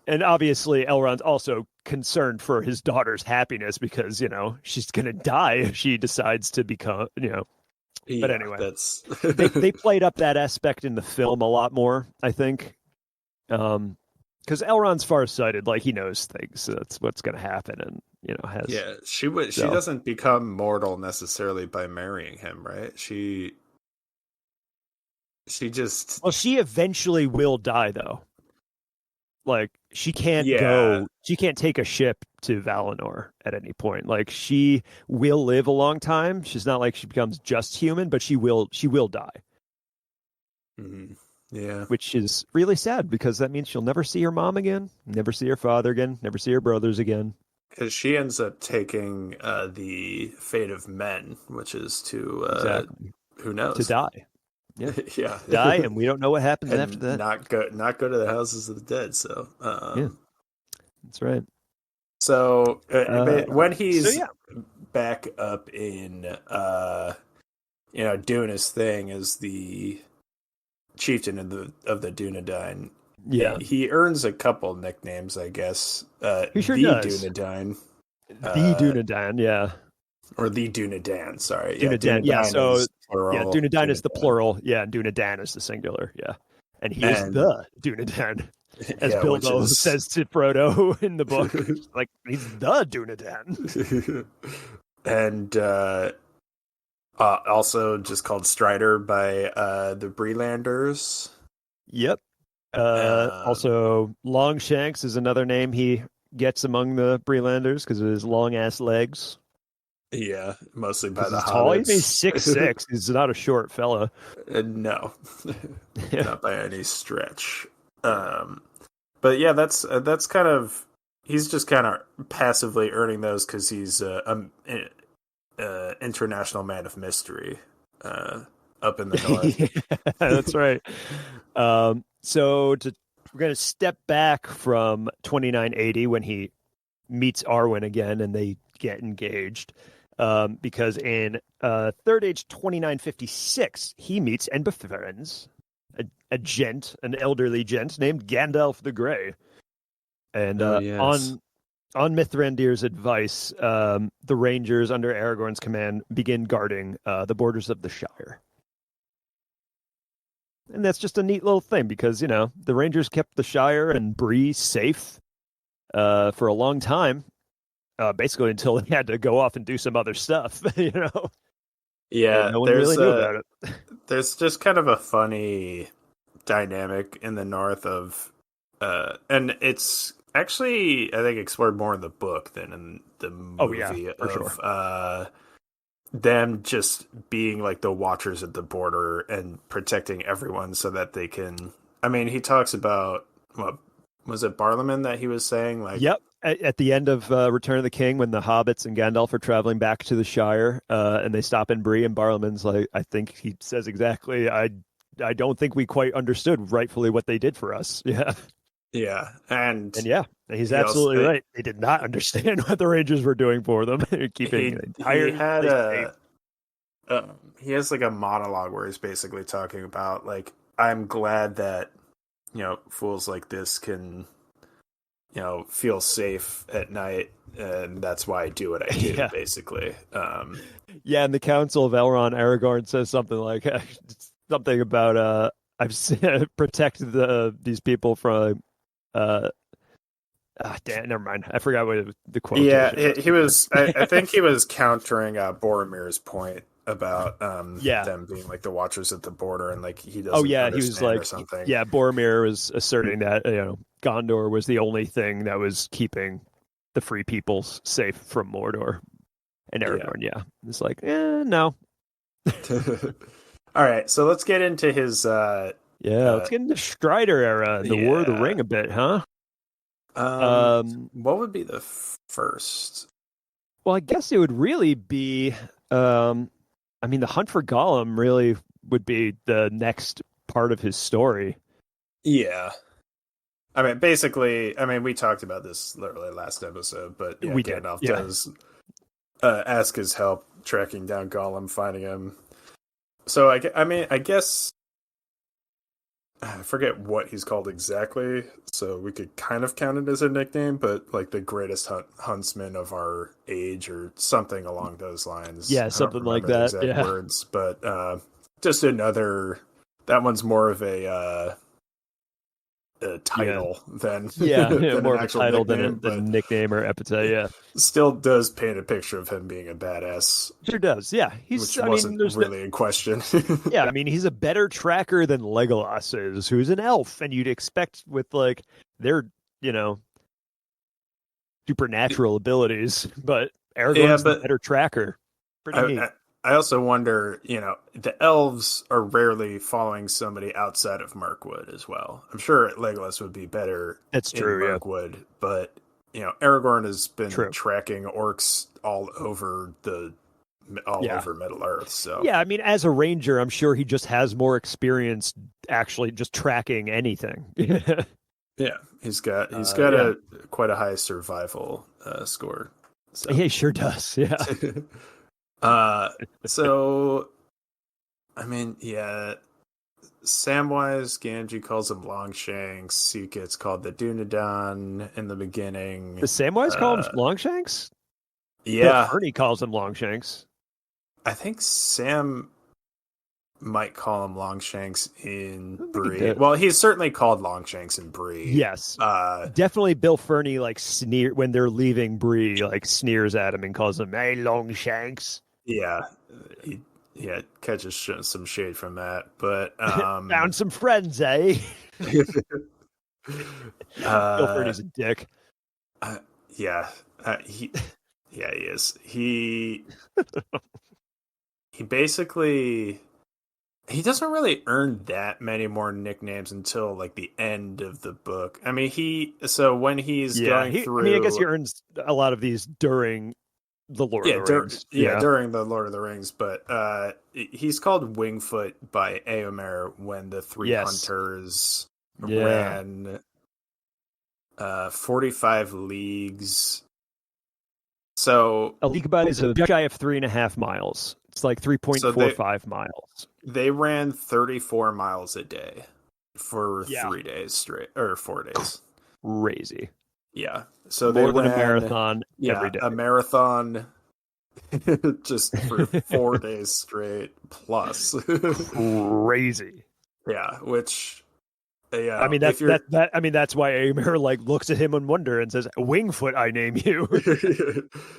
Speaker 1: And obviously, Elrond's also concerned for his daughter's happiness because she's gonna die if she decides to become. But anyway,
Speaker 2: that's
Speaker 1: they played up that aspect in the film a lot more, I think. Because Elrond's farsighted, like he knows things. So that's what's going to happen, and
Speaker 2: she doesn't become mortal necessarily by marrying him, right? She just
Speaker 1: she eventually will die though. Like she can't she can't take a ship to Valinor at any point. Like she will live a long time. She's not like she becomes just human, but she will die.
Speaker 2: Mm-hmm. Yeah.
Speaker 1: Which is really sad because that means she'll never see her mom again, never see her father again, never see her brothers again.
Speaker 2: Because she ends up taking the fate of men, which is to who knows,
Speaker 1: to die. Yeah,
Speaker 2: yeah,
Speaker 1: die, and we don't know what happens after that.
Speaker 2: Not go to the houses of the dead. So
Speaker 1: yeah, that's right.
Speaker 2: So when he's back up in doing his thing as the chieftain of the Dunedain.
Speaker 1: Yeah,
Speaker 2: he earns a couple nicknames, I guess.
Speaker 1: He sure does.
Speaker 2: Dunedain.
Speaker 1: The Dunedain, yeah.
Speaker 2: Or the Dunedain, sorry.
Speaker 1: Dunedain,
Speaker 2: yeah.
Speaker 1: So
Speaker 2: is plural.
Speaker 1: Dunedain is the plural. Yeah, and Dunedain is the singular. Yeah, and he is the Dunedain, as Bilbo says to Frodo in the book. Like he's the Dunedain.
Speaker 2: And also just called Strider by the Brelanders.
Speaker 1: Yep. Also, Longshanks is another name he gets among the Brelanders because of his long ass legs.
Speaker 2: Yeah, mostly by the hobbits.
Speaker 1: Tall. He's 6'6". He's not a short fella.
Speaker 2: No, not by any stretch. But yeah, that's kind of he's just kind of passively earning those because he's international man of mystery. up in the north.
Speaker 1: Yeah, that's right. We're going to step back from 2980 when he meets Arwen again and they get engaged. Because in Third Age 2956, he meets and befriends an elderly gent named Gandalf the Grey. And
Speaker 2: yes.
Speaker 1: on Mithrandir's advice, the Rangers under Aragorn's command begin guarding the borders of the Shire. And that's just a neat little thing because, the Rangers kept the Shire and Bree safe for a long time, basically until they had to go off and do some other stuff,
Speaker 2: Yeah,
Speaker 1: and no one really knew about it.
Speaker 2: There's just kind of a funny dynamic in the north of, and it's actually, I think, explored more in the book than in the movie them just being like the watchers at the border and protecting everyone so that they can. I mean, he talks about what was it, Barlaman, that he was saying, like,
Speaker 1: yep. At the end of Return of the King, when the hobbits and Gandalf are traveling back to the Shire, and they stop in Bree, and Barlaman's like, I think he says exactly, I don't think we quite understood rightfully what they did for us. Yeah.
Speaker 2: Yeah, and
Speaker 1: yeah, he's absolutely right. They did not understand what the Rangers were doing for them. Keeping an entire
Speaker 2: he has like a monologue where he's basically talking about, like, I'm glad that, fools like this can, feel safe at night, and that's why I do what I do, basically.
Speaker 1: Yeah, and the Council of Elrond, Aragorn says something like, something about, I've protected these people from, damn, never mind. I forgot what the quote.
Speaker 2: Yeah, he was. I think he was countering Boromir's point about them being like the watchers at the border, and like he doesn't.
Speaker 1: Oh yeah, he was like,
Speaker 2: or something.
Speaker 1: Yeah, Boromir was asserting that Gondor was the only thing that was keeping the free peoples safe from Mordor, and Aragorn. Yeah, it's like, no.
Speaker 2: All right, so let's get into his.
Speaker 1: Let's get into Strider era, the War of the Ring a bit, huh?
Speaker 2: What would be the first?
Speaker 1: Well, I guess it would really be. The Hunt for Gollum really would be the next part of his story.
Speaker 2: Yeah. I mean, basically, we talked about this literally last episode, but Gandalf does ask his help tracking down Gollum, finding him. So, I guess I forget what he's called exactly, so we could kind of count it as a nickname, but like the greatest huntsman of our age or something along those lines.
Speaker 1: Yeah, something like that.
Speaker 2: The exact words, but just another. That one's more of a title than than
Speaker 1: more
Speaker 2: an
Speaker 1: of a title
Speaker 2: nickname,
Speaker 1: than a nickname or epithet. Yeah,
Speaker 2: still does paint a picture of him being a badass.
Speaker 1: Sure does. Yeah,
Speaker 2: which wasn't really in question.
Speaker 1: Yeah, he's a better tracker than Legolas is, who's an elf, and you'd expect with like their supernatural abilities, but Aragorn's the better tracker. Pretty neat.
Speaker 2: I also wonder, the elves are rarely following somebody outside of Mirkwood as well. I'm sure Legolas would be better in Mirkwood, but, Aragorn has been tracking orcs all over over Middle Earth. So
Speaker 1: yeah, as a ranger, I'm sure he just has more experience actually just tracking anything.
Speaker 2: Yeah, he's got quite a high survival score. So.
Speaker 1: Yeah, he sure does. Yeah.
Speaker 2: So, Samwise Gamgee calls him Longshanks. He gets called the Dunedain in the beginning.
Speaker 1: Does Samwise call him Longshanks?
Speaker 2: Yeah.
Speaker 1: Ernie calls him Longshanks.
Speaker 2: I think Sam might call him Longshanks in Bree. Well, he's certainly called Longshanks in Bree.
Speaker 1: Yes. Definitely Bill Ferny sneer when they're leaving Bree, sneers at him and calls him, "Hey, Longshanks."
Speaker 2: Yeah. He catches some shade from that, but
Speaker 1: found some friends, eh? Bill Ferny's a dick.
Speaker 2: He is. He basically. He doesn't really earn that many more nicknames until the end of the book. When he's going through,
Speaker 1: I guess he earns a lot of these during the Lord of the Rings.
Speaker 2: During the Lord of the Rings, but he's called Wingfoot by Éomer when the three hunters ran 45 leagues. So
Speaker 1: a league is just shy of 3.5 miles. It's like 3.45 miles.
Speaker 2: They ran 34 miles a day for 3 days straight, or 4 days.
Speaker 1: Crazy.
Speaker 2: Yeah. So
Speaker 1: more than a marathon every day.
Speaker 2: A marathon just for 4 days straight plus.
Speaker 1: Crazy.
Speaker 2: Yeah, which
Speaker 1: I mean that's why Éomer like looks at him in wonder and says, "Wingfoot, I name you."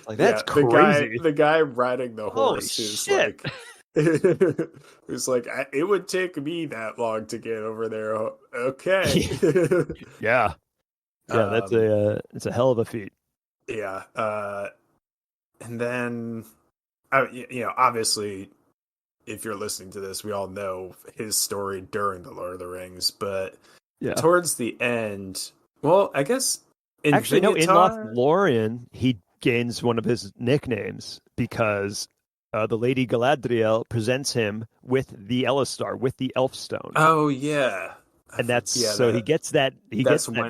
Speaker 1: Like that's crazy.
Speaker 2: The guy riding the horse who's like who's like, it would take me that long to get over there. Okay.
Speaker 1: Yeah. Yeah, it's a hell of a feat.
Speaker 2: Yeah. And then obviously if you're listening to this, we all know his story during the Lord of the Rings, but towards the end, well, I guess in
Speaker 1: Lothlorien, he gains one of his nicknames because the Lady Galadriel presents him with the Elessar, with the Elfstone.
Speaker 2: Oh yeah,
Speaker 1: and that's he gets that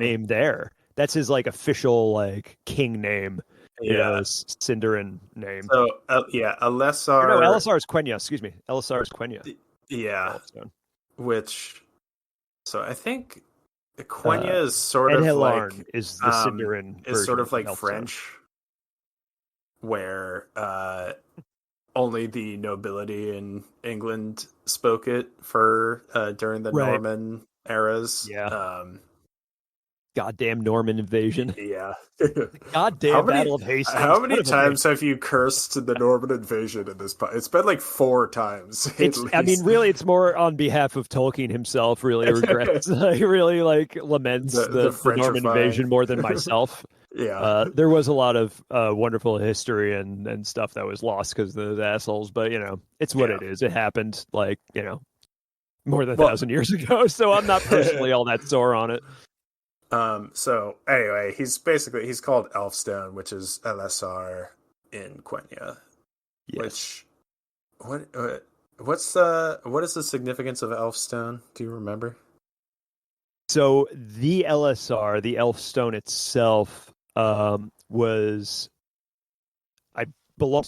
Speaker 1: name there. That's his like official like king name. Sindarin name.
Speaker 2: So Elessar.
Speaker 1: No, Elessar is Quenya. Excuse me, Elessar is Quenya.
Speaker 2: Yeah, so I think Quenya is sort of
Speaker 1: like
Speaker 2: is
Speaker 1: the Sindarin
Speaker 2: is sort of like French, where only the nobility in England spoke it for during the Norman eras.
Speaker 1: Yeah. Goddamn Norman invasion.
Speaker 2: Yeah.
Speaker 1: Goddamn Battle of Hastings.
Speaker 2: How many times have you cursed the Norman invasion in this podcast? It's been like 4 times.
Speaker 1: I mean, really, it's more on behalf of Tolkien himself, really regrets. He really like laments the Norman invasion more than myself.
Speaker 2: Yeah.
Speaker 1: There was a lot of wonderful history and stuff that was lost because of those assholes, but it's what it is. It happened like, more than 1,000 years ago. So I'm not personally all that sore on it.
Speaker 2: So anyway, he's called Elfstone, which is Elessar in Quenya.
Speaker 1: Yes.
Speaker 2: What is the significance of Elfstone? Do you remember?
Speaker 1: So the Elessar, the Elfstone itself, belonged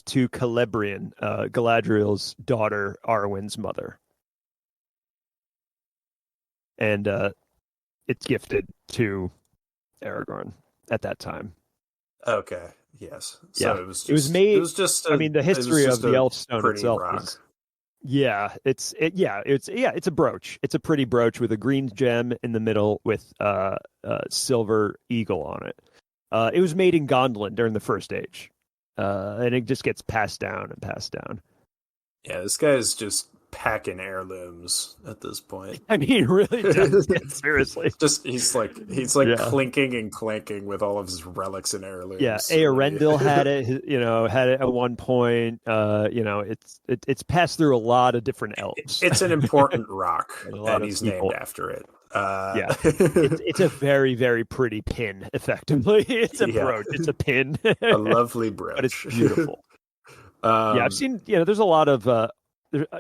Speaker 1: to Celebrian, Galadriel's daughter, Arwen's mother. And it's gifted to Aragorn at that time.
Speaker 2: Okay. Yes. So
Speaker 1: it was the history of the Elfstone itself is. Yeah, it's a brooch. It's a pretty brooch with a green gem in the middle with a silver eagle on it. It was made in Gondolin during the First Age, and it just gets passed down and passed down.
Speaker 2: Yeah, this guy is just packing heirlooms at this point.
Speaker 1: I mean, really, seriously.
Speaker 2: He's clinking and clanking with all of his relics and heirlooms.
Speaker 1: Yeah, Eärendil had it at one point. It's passed through a lot of different elves.
Speaker 2: It's an important rock, and he's named after it.
Speaker 1: It's a very, very pretty pin. Effectively, it's a brooch. It's a pin,
Speaker 2: a lovely brooch,
Speaker 1: but it's beautiful. I've seen. There's a lot of.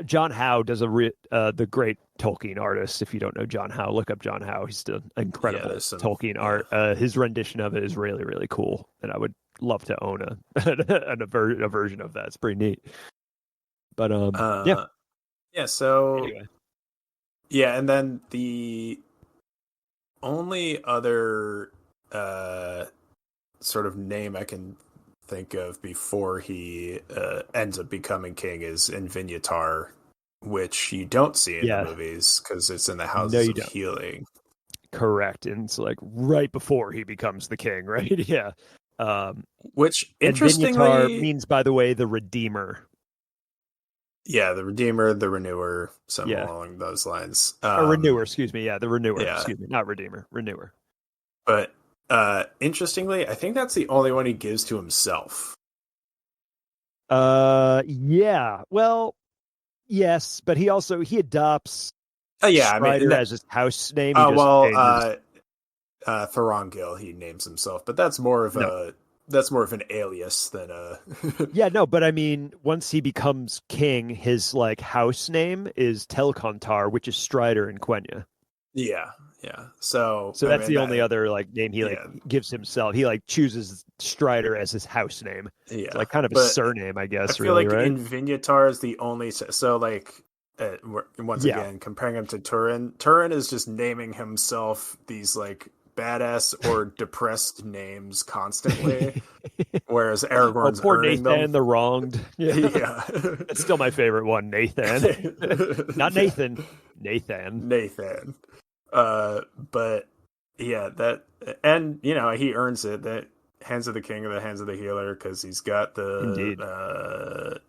Speaker 1: John Howe does the great Tolkien artist. If you don't know John Howe, look up John Howe. He's an incredible Tolkien art. His rendition of it is really, really cool, and I would love to own a version of that. It's pretty neat. But
Speaker 2: So
Speaker 1: anyway.
Speaker 2: And then the only other sort of name I can think of before he ends up becoming king is Invinyatar, which you don't see in the movies because it's in the Houses of Healing.
Speaker 1: Correct, and it's like right before he becomes the king, right? Yeah.
Speaker 2: Which interestingly
Speaker 1: Invinyatar means, by the way, the Redeemer.
Speaker 2: Yeah, the Redeemer, the Renewer, something along those lines.
Speaker 1: Renewer, excuse me. Yeah, the Renewer. Yeah. Excuse me, not Redeemer, Renewer.
Speaker 2: But interestingly, I think that's the only one he gives to himself.
Speaker 1: Yeah. Well, yes, but he adopts. Strider as his house name.
Speaker 2: Thorongil he names himself, but that's more of a that's more of an alias than a.
Speaker 1: Yeah, no, but I mean, once he becomes king, his like house name is Telcontar, which is Strider in Quenya.
Speaker 2: Yeah, yeah. So
Speaker 1: So
Speaker 2: I
Speaker 1: that's
Speaker 2: mean
Speaker 1: the only
Speaker 2: that.
Speaker 1: other like name he like
Speaker 2: Yeah,
Speaker 1: gives himself. He like chooses Strider as his house name. It's
Speaker 2: yeah.
Speaker 1: like kind of a
Speaker 2: But
Speaker 1: surname, I
Speaker 2: I
Speaker 1: guess,
Speaker 2: feel
Speaker 1: really,
Speaker 2: like
Speaker 1: right?
Speaker 2: Invignatar is the only. So like. Once
Speaker 1: Yeah.
Speaker 2: again, comparing him to Turin, Turin is just naming himself these like badass or depressed names constantly, whereas
Speaker 1: Oh,
Speaker 2: Aragorn's
Speaker 1: poor
Speaker 2: earning them.
Speaker 1: Nathan the wronged. Yeah.
Speaker 2: Yeah.
Speaker 1: That's still my favorite one, Nathan. Not
Speaker 2: Yeah.
Speaker 1: Nathan. Nathan.
Speaker 2: Nathan. But yeah, that and he earns it. That hands of the king are the hands of the healer because he's got
Speaker 1: Indeed.
Speaker 2: the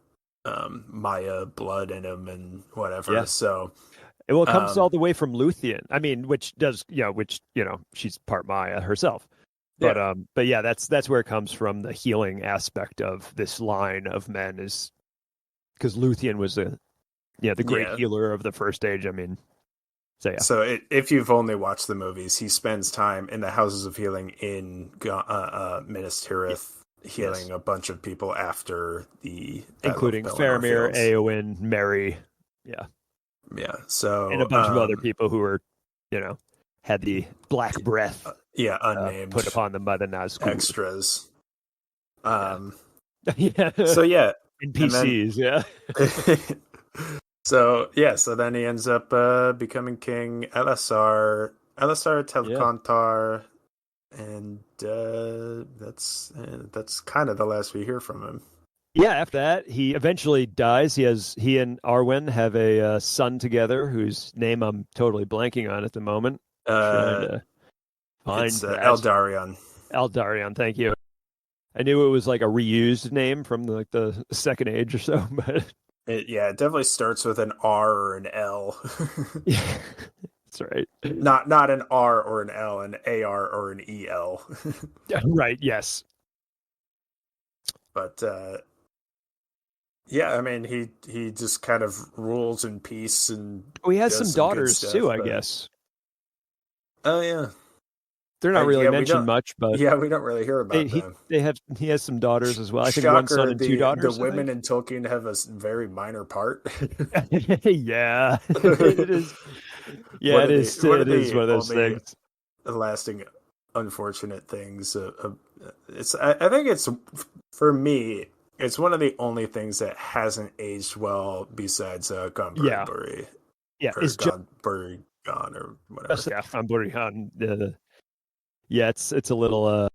Speaker 2: Maya blood in him and whatever.
Speaker 1: Yeah.
Speaker 2: So
Speaker 1: Well, it comes all
Speaker 2: um
Speaker 1: the way from Luthien. I mean, which she's part Maya herself.
Speaker 2: yeah,
Speaker 1: But yeah, that's where it comes from. The healing aspect of this line of men is because Luthien was the great
Speaker 2: yeah.
Speaker 1: healer of the first age. I mean, so yeah,
Speaker 2: So if you've only watched the movies, he spends time in the houses of healing in Minas Tirith,
Speaker 1: yes,
Speaker 2: healing a bunch of people after the Battle of
Speaker 1: including
Speaker 2: Pelennor
Speaker 1: Faramir,
Speaker 2: Fields.
Speaker 1: Eowyn, Merry, yeah,
Speaker 2: Yeah.
Speaker 1: and a
Speaker 2: So
Speaker 1: bunch of other people who were, had the black breath
Speaker 2: yeah,
Speaker 1: put
Speaker 2: unnamed
Speaker 1: upon them by the Nazgul.
Speaker 2: extras.
Speaker 1: Yeah,
Speaker 2: Um.
Speaker 1: yeah,
Speaker 2: So yeah, and then
Speaker 1: NPCs. Yeah,
Speaker 2: so yeah, so then he ends up becoming king. Elessar
Speaker 1: yeah.
Speaker 2: Telcontar, and that's kind of the last we hear from him.
Speaker 1: Yeah, after that, he eventually dies. He and Arwen have a son together whose name I'm totally blanking on at the moment. Trying
Speaker 2: Uh,
Speaker 1: to find
Speaker 2: it's
Speaker 1: that.
Speaker 2: Eldarion.
Speaker 1: Aldarion, thank you. I knew it was like a reused name from the second age or so, but
Speaker 2: Yeah, it definitely starts with an R or an L.
Speaker 1: yeah, that's right.
Speaker 2: Not an R or an L, an AR or an EL.
Speaker 1: Right, yes.
Speaker 2: But yeah, I mean he just kind of rules in peace and
Speaker 1: Oh, he has
Speaker 2: does
Speaker 1: some
Speaker 2: some good
Speaker 1: daughters
Speaker 2: stuff.
Speaker 1: too, I
Speaker 2: But
Speaker 1: guess.
Speaker 2: oh yeah,
Speaker 1: They're not really
Speaker 2: yeah
Speaker 1: mentioned much, but
Speaker 2: we don't really hear about them.
Speaker 1: he has some daughters as well. I think one son
Speaker 2: Shocker,
Speaker 1: and two
Speaker 2: the
Speaker 1: daughters, I
Speaker 2: women
Speaker 1: think.
Speaker 2: in Tolkien have a very minor part.
Speaker 1: Yeah. It is. Yeah,
Speaker 2: One of
Speaker 1: it is
Speaker 2: the
Speaker 1: one of those
Speaker 2: only
Speaker 1: things.
Speaker 2: lasting unfortunate things? I think it's for me. It's one of the only things that hasn't aged well besides
Speaker 1: Yeah.
Speaker 2: Gunbury
Speaker 1: Yeah,
Speaker 2: or
Speaker 1: it's just
Speaker 2: Gunbury Gone or whatever.
Speaker 1: yeah, I'm Burihan. Yeah, it's a little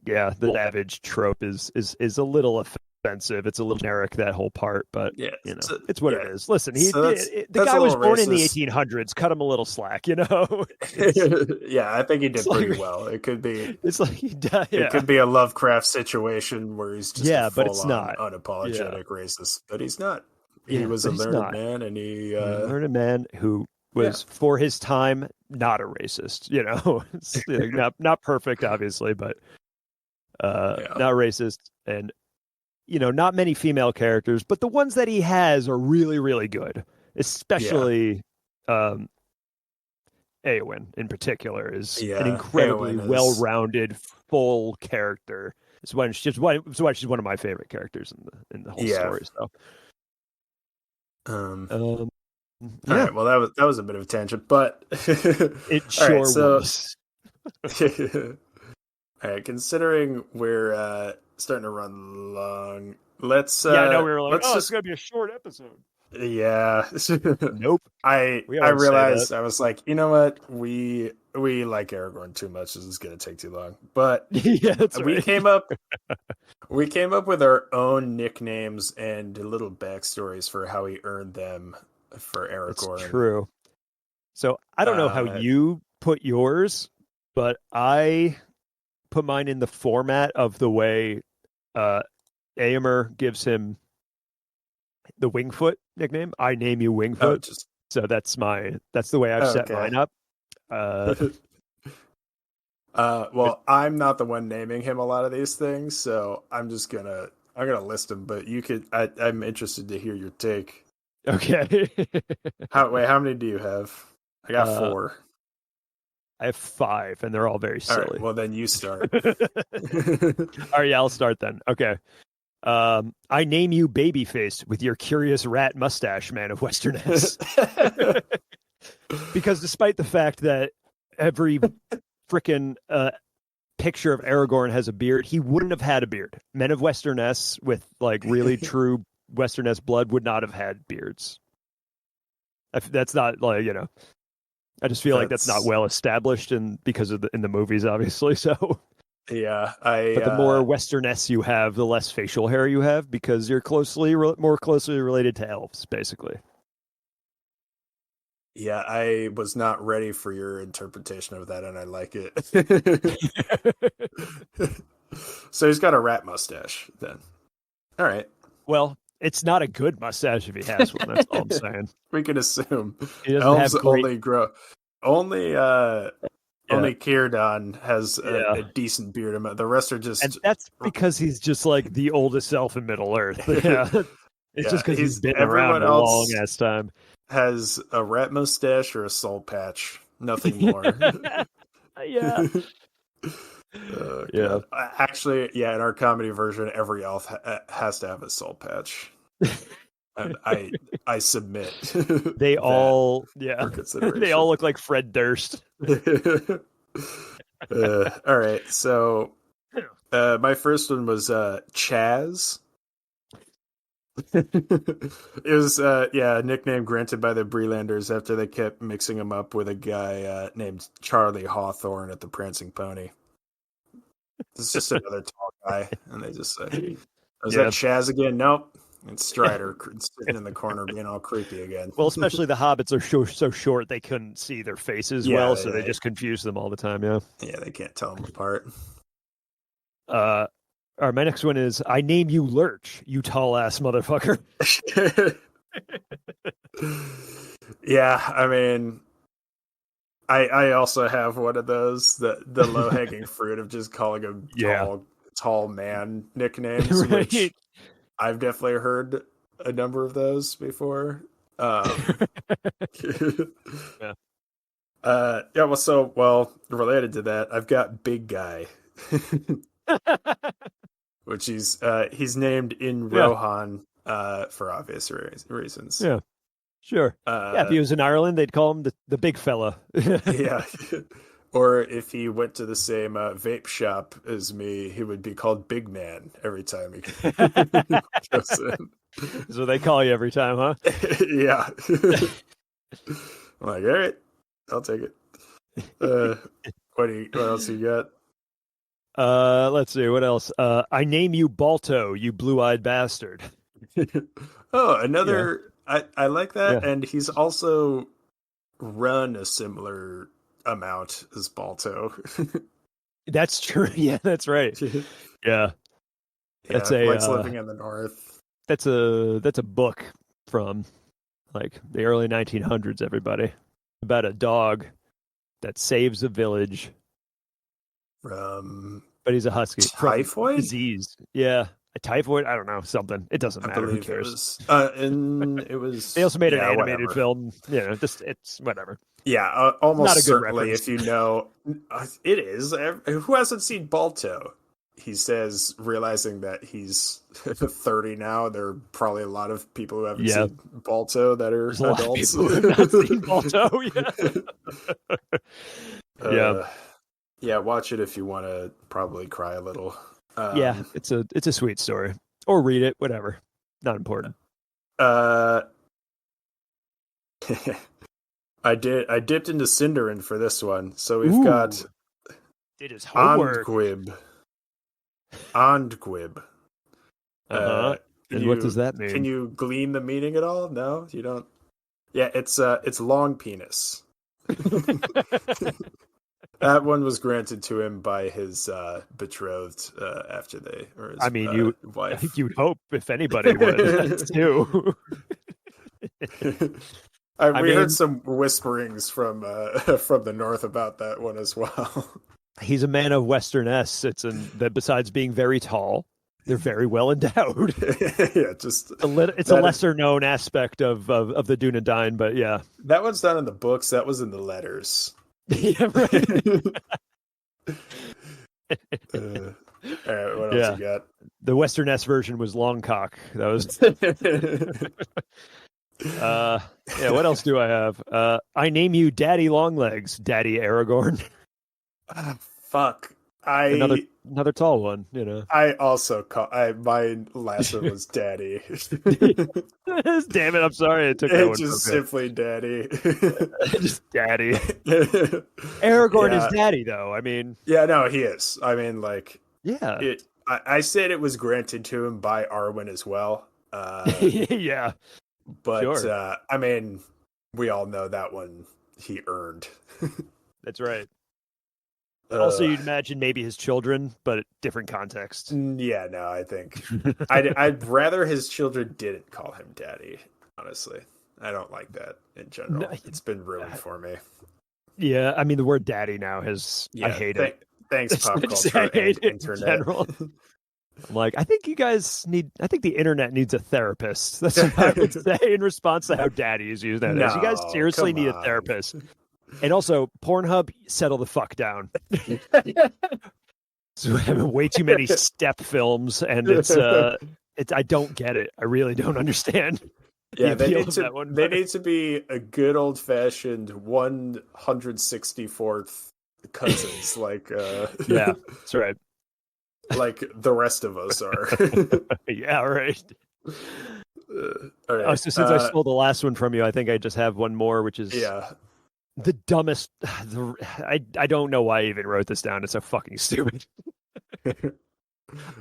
Speaker 1: yeah, the savage trope is a little offensive. It's a little generic, that whole part, but
Speaker 2: Yeah, so,
Speaker 1: it's what it
Speaker 2: yeah.
Speaker 1: is. Listen,
Speaker 2: So
Speaker 1: the
Speaker 2: that's a
Speaker 1: guy was
Speaker 2: little
Speaker 1: born in the
Speaker 2: racist.
Speaker 1: 1800s. Cut him a little slack, you know. It's
Speaker 2: Yeah, I think he
Speaker 1: it's
Speaker 2: did
Speaker 1: like
Speaker 2: pretty well. It could be
Speaker 1: it's like he died.
Speaker 2: it
Speaker 1: Yeah,
Speaker 2: could be a Lovecraft situation where he's just a
Speaker 1: yeah, but it's
Speaker 2: full on
Speaker 1: not. Yeah,
Speaker 2: unapologetic racist, but he's not. He
Speaker 1: yeah,
Speaker 2: was
Speaker 1: but
Speaker 2: a
Speaker 1: he's
Speaker 2: learned
Speaker 1: not.
Speaker 2: man, and he
Speaker 1: He's a learned man who
Speaker 2: yeah
Speaker 1: was for his time not a racist. You know, it's like, not perfect, obviously, but
Speaker 2: yeah
Speaker 1: not racist, and not many female characters, but the ones that he has are really, really good.
Speaker 2: yeah
Speaker 1: Especially um, Eowyn in particular is an
Speaker 2: yeah.
Speaker 1: incredibly
Speaker 2: Eowyn is
Speaker 1: well-rounded, full character. It's why she's one of my favorite characters in the whole
Speaker 2: yeah.
Speaker 1: story. So,
Speaker 2: Um.
Speaker 1: um,
Speaker 2: All
Speaker 1: yeah,
Speaker 2: right. Well, that was a bit of a tangent, but
Speaker 1: it
Speaker 2: all right.
Speaker 1: sure
Speaker 2: So
Speaker 1: was.
Speaker 2: all right. Considering we're starting to run long,
Speaker 1: Yeah, I know we were like,
Speaker 2: let's
Speaker 1: oh, it's
Speaker 2: just
Speaker 1: gonna be a short episode.
Speaker 2: yeah.
Speaker 1: Nope, we
Speaker 2: I
Speaker 1: always say that.
Speaker 2: realized I was like, you know what, we like Aragorn too much. This is gonna take too long. But
Speaker 1: Yeah, that's
Speaker 2: we
Speaker 1: right.
Speaker 2: came up we came up with our own nicknames and little backstories for how he earned them for
Speaker 1: It's
Speaker 2: Aragorn.
Speaker 1: true. So I don't know how
Speaker 2: Uh,
Speaker 1: you put yours, but I put mine in the format of the way uh Aomer gives him the Wingfoot nickname. I name you
Speaker 2: oh,
Speaker 1: Wingfoot.
Speaker 2: just
Speaker 1: So that's the way I've set
Speaker 2: okay.
Speaker 1: mine up. Uh but
Speaker 2: Well, I'm not the one naming him a lot of these things, so I'm gonna list them. But you could. I'm interested to hear your take.
Speaker 1: okay.
Speaker 2: How many do you have? I got
Speaker 1: uh
Speaker 2: four.
Speaker 1: I have 5, and they're all very
Speaker 2: All
Speaker 1: silly.
Speaker 2: right, well then you start.
Speaker 1: All right, yeah, I'll start then. Okay. I name you Babyface with your curious rat mustache, man of Westerness. Because despite the fact that every freaking picture of Aragorn has a beard, he wouldn't have had a beard. Men of Westerness with like really true Westerness blood would not have had beards. That's not like, I just feel like that's not well established, and because of in the movies, obviously. So
Speaker 2: yeah,
Speaker 1: but the more Westerness you have, the less facial hair you have, because you're more closely related to elves, basically.
Speaker 2: Yeah, I was not ready for your interpretation of that, and I like it. So he's got a rat mustache, then. All right.
Speaker 1: Well, it's not a good mustache if he has one. That's all I'm saying.
Speaker 2: We can assume
Speaker 1: elves
Speaker 2: only grow. Only Círdan has a decent beard. The rest are just.
Speaker 1: And that's because he's just like the oldest elf in Middle Earth. Yeah. It's just because he's been around a long ass time.
Speaker 2: Has a rat mustache or a soul patch. Nothing more.
Speaker 1: Yeah. Yeah.
Speaker 2: Actually, in our comedy version, every elf has to have a soul patch. And I submit.
Speaker 1: They all they all look like Fred Durst.
Speaker 2: All right, so my first one was Chaz. It was a nickname granted by the Brelanders after they kept mixing him up with a guy named Charlie Hawthorne at the Prancing Pony. It's just another tall guy, and they just say, "Was that Chaz again?" Nope, it's Strider sitting in the corner being all creepy again.
Speaker 1: Well, especially the hobbits are so short they couldn't see their faces so they just confuse them all the time. Yeah,
Speaker 2: they can't tell them apart.
Speaker 1: All right, my next one is I name you Lurch, you tall ass motherfucker.
Speaker 2: Yeah, I mean, I also have one of those, the low hanging fruit of just calling him tall man nicknames, right. Which I've definitely heard a number of those before. Related to that, I've got Big Guy. Which he's named in Rohan for obvious reasons.
Speaker 1: Yeah, sure. If he was in Ireland, they'd call him the big fella.
Speaker 2: Yeah. Or if he went to the same vape shop as me, he would be called Big Man every time he goes in.
Speaker 1: So they call you every time, huh?
Speaker 2: Yeah. I'm like, all right, I'll take it. What else you got?
Speaker 1: Let's see, what else? I name you Balto, you blue-eyed bastard.
Speaker 2: Oh, another. Yeah. I like that, and he's also run a similar amount as Balto.
Speaker 1: That's true. Yeah, that's right. Yeah, that's
Speaker 2: likes living in the north.
Speaker 1: That's a book from like the early 1900s. Everybody, about a dog that saves a village. But he's a husky.
Speaker 2: Typhoid
Speaker 1: disease. Yeah, a typhoid. I don't know, something. It doesn't matter. Who cares?
Speaker 2: It was.
Speaker 1: They also made an animated film. Yeah, it's whatever.
Speaker 2: Yeah, almost
Speaker 1: not a good
Speaker 2: certainly.
Speaker 1: reference.
Speaker 2: If you know, it is. Who hasn't seen Balto? He says, realizing that he's 30 now. There are probably a lot of people who haven't seen Balto that are adults.
Speaker 1: Who have not seen Balto. Yeah.
Speaker 2: Yeah, watch it if you want to probably cry a little.
Speaker 1: It's a sweet story. Or read it, whatever. Not important.
Speaker 2: I dipped into Cinderin for this one. So we've got
Speaker 1: did his homework.
Speaker 2: Andquib.
Speaker 1: And what does that mean?
Speaker 2: Can you glean the meaning at all? No, you don't. Yeah, it's long penis. That one was granted to him by his betrothed after they. Or his, wife.
Speaker 1: I think you'd hope if anybody would. That's too.
Speaker 2: We heard some whisperings from the north about that one as well.
Speaker 1: He's a man of Westerness. That besides being very tall, they're very well endowed.
Speaker 2: Just
Speaker 1: it's a lesser known aspect of the Dunedain, but yeah,
Speaker 2: that one's not in the books. That was in the letters.
Speaker 1: Yeah, right.
Speaker 2: All right, what else you got?
Speaker 1: The Western S version was long cock. That was. What else do I have? I name you Daddy Longlegs, Daddy Aragorn.
Speaker 2: Fuck.
Speaker 1: Another tall one, you know.
Speaker 2: I also my last one was Daddy.
Speaker 1: Damn it! I'm sorry. I took that one.
Speaker 2: Just simply Daddy.
Speaker 1: Just Daddy. Aragorn is Daddy, though. I mean,
Speaker 2: yeah, no, he is. I mean, like,
Speaker 1: yeah.
Speaker 2: I said it was granted to him by Arwen as well.
Speaker 1: Yeah,
Speaker 2: but
Speaker 1: sure.
Speaker 2: I mean, we all know that one he earned.
Speaker 1: That's right. Also, you'd imagine maybe his children, but different context.
Speaker 2: Yeah, no, I think I'd rather his children didn't call him Daddy. Honestly, I don't like that in general. No, it's been ruined for me.
Speaker 1: Yeah, I mean the word "daddy" now has. I hate it.
Speaker 2: Thanks, pop culture and internet. In general.
Speaker 1: I'm like, I think the internet needs a therapist. That's what I would say in response to how daddy is used nowadays. You guys seriously need a therapist. And also, Pornhub, settle the fuck down. So we're having way too many step films, and it's I don't get it. I really don't understand.
Speaker 2: Yeah, they need to be a good old fashioned 164th cousins, like
Speaker 1: yeah, that's right.
Speaker 2: Like the rest of us are.
Speaker 1: Yeah, right.
Speaker 2: All right.
Speaker 1: So since I stole the last one from you, I think I just have one more, which is the dumbest. I don't know why I even wrote this down. It's so fucking stupid.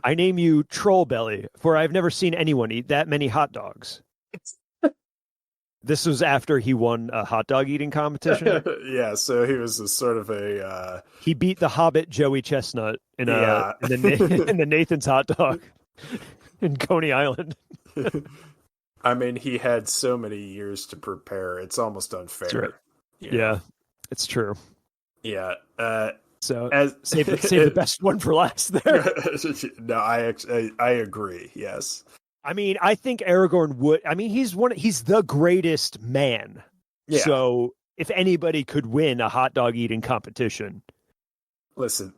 Speaker 1: I name you Troll Belly, for I've never seen anyone eat that many hot dogs. This was after he won a hot dog eating competition.
Speaker 2: Yeah, so he was a sort of a.
Speaker 1: He beat the Hobbit Joey Chestnut in the Nathan's hot dog in Coney Island.
Speaker 2: I mean, he had so many years to prepare. It's almost unfair.
Speaker 1: Right. Yeah, it's true.
Speaker 2: Yeah.
Speaker 1: So save the best one for last there.
Speaker 2: No, I agree. Yes.
Speaker 1: I mean, I think Aragorn would. I mean, he's the greatest man. Yeah. So if anybody could win a hot dog eating competition,
Speaker 2: listen,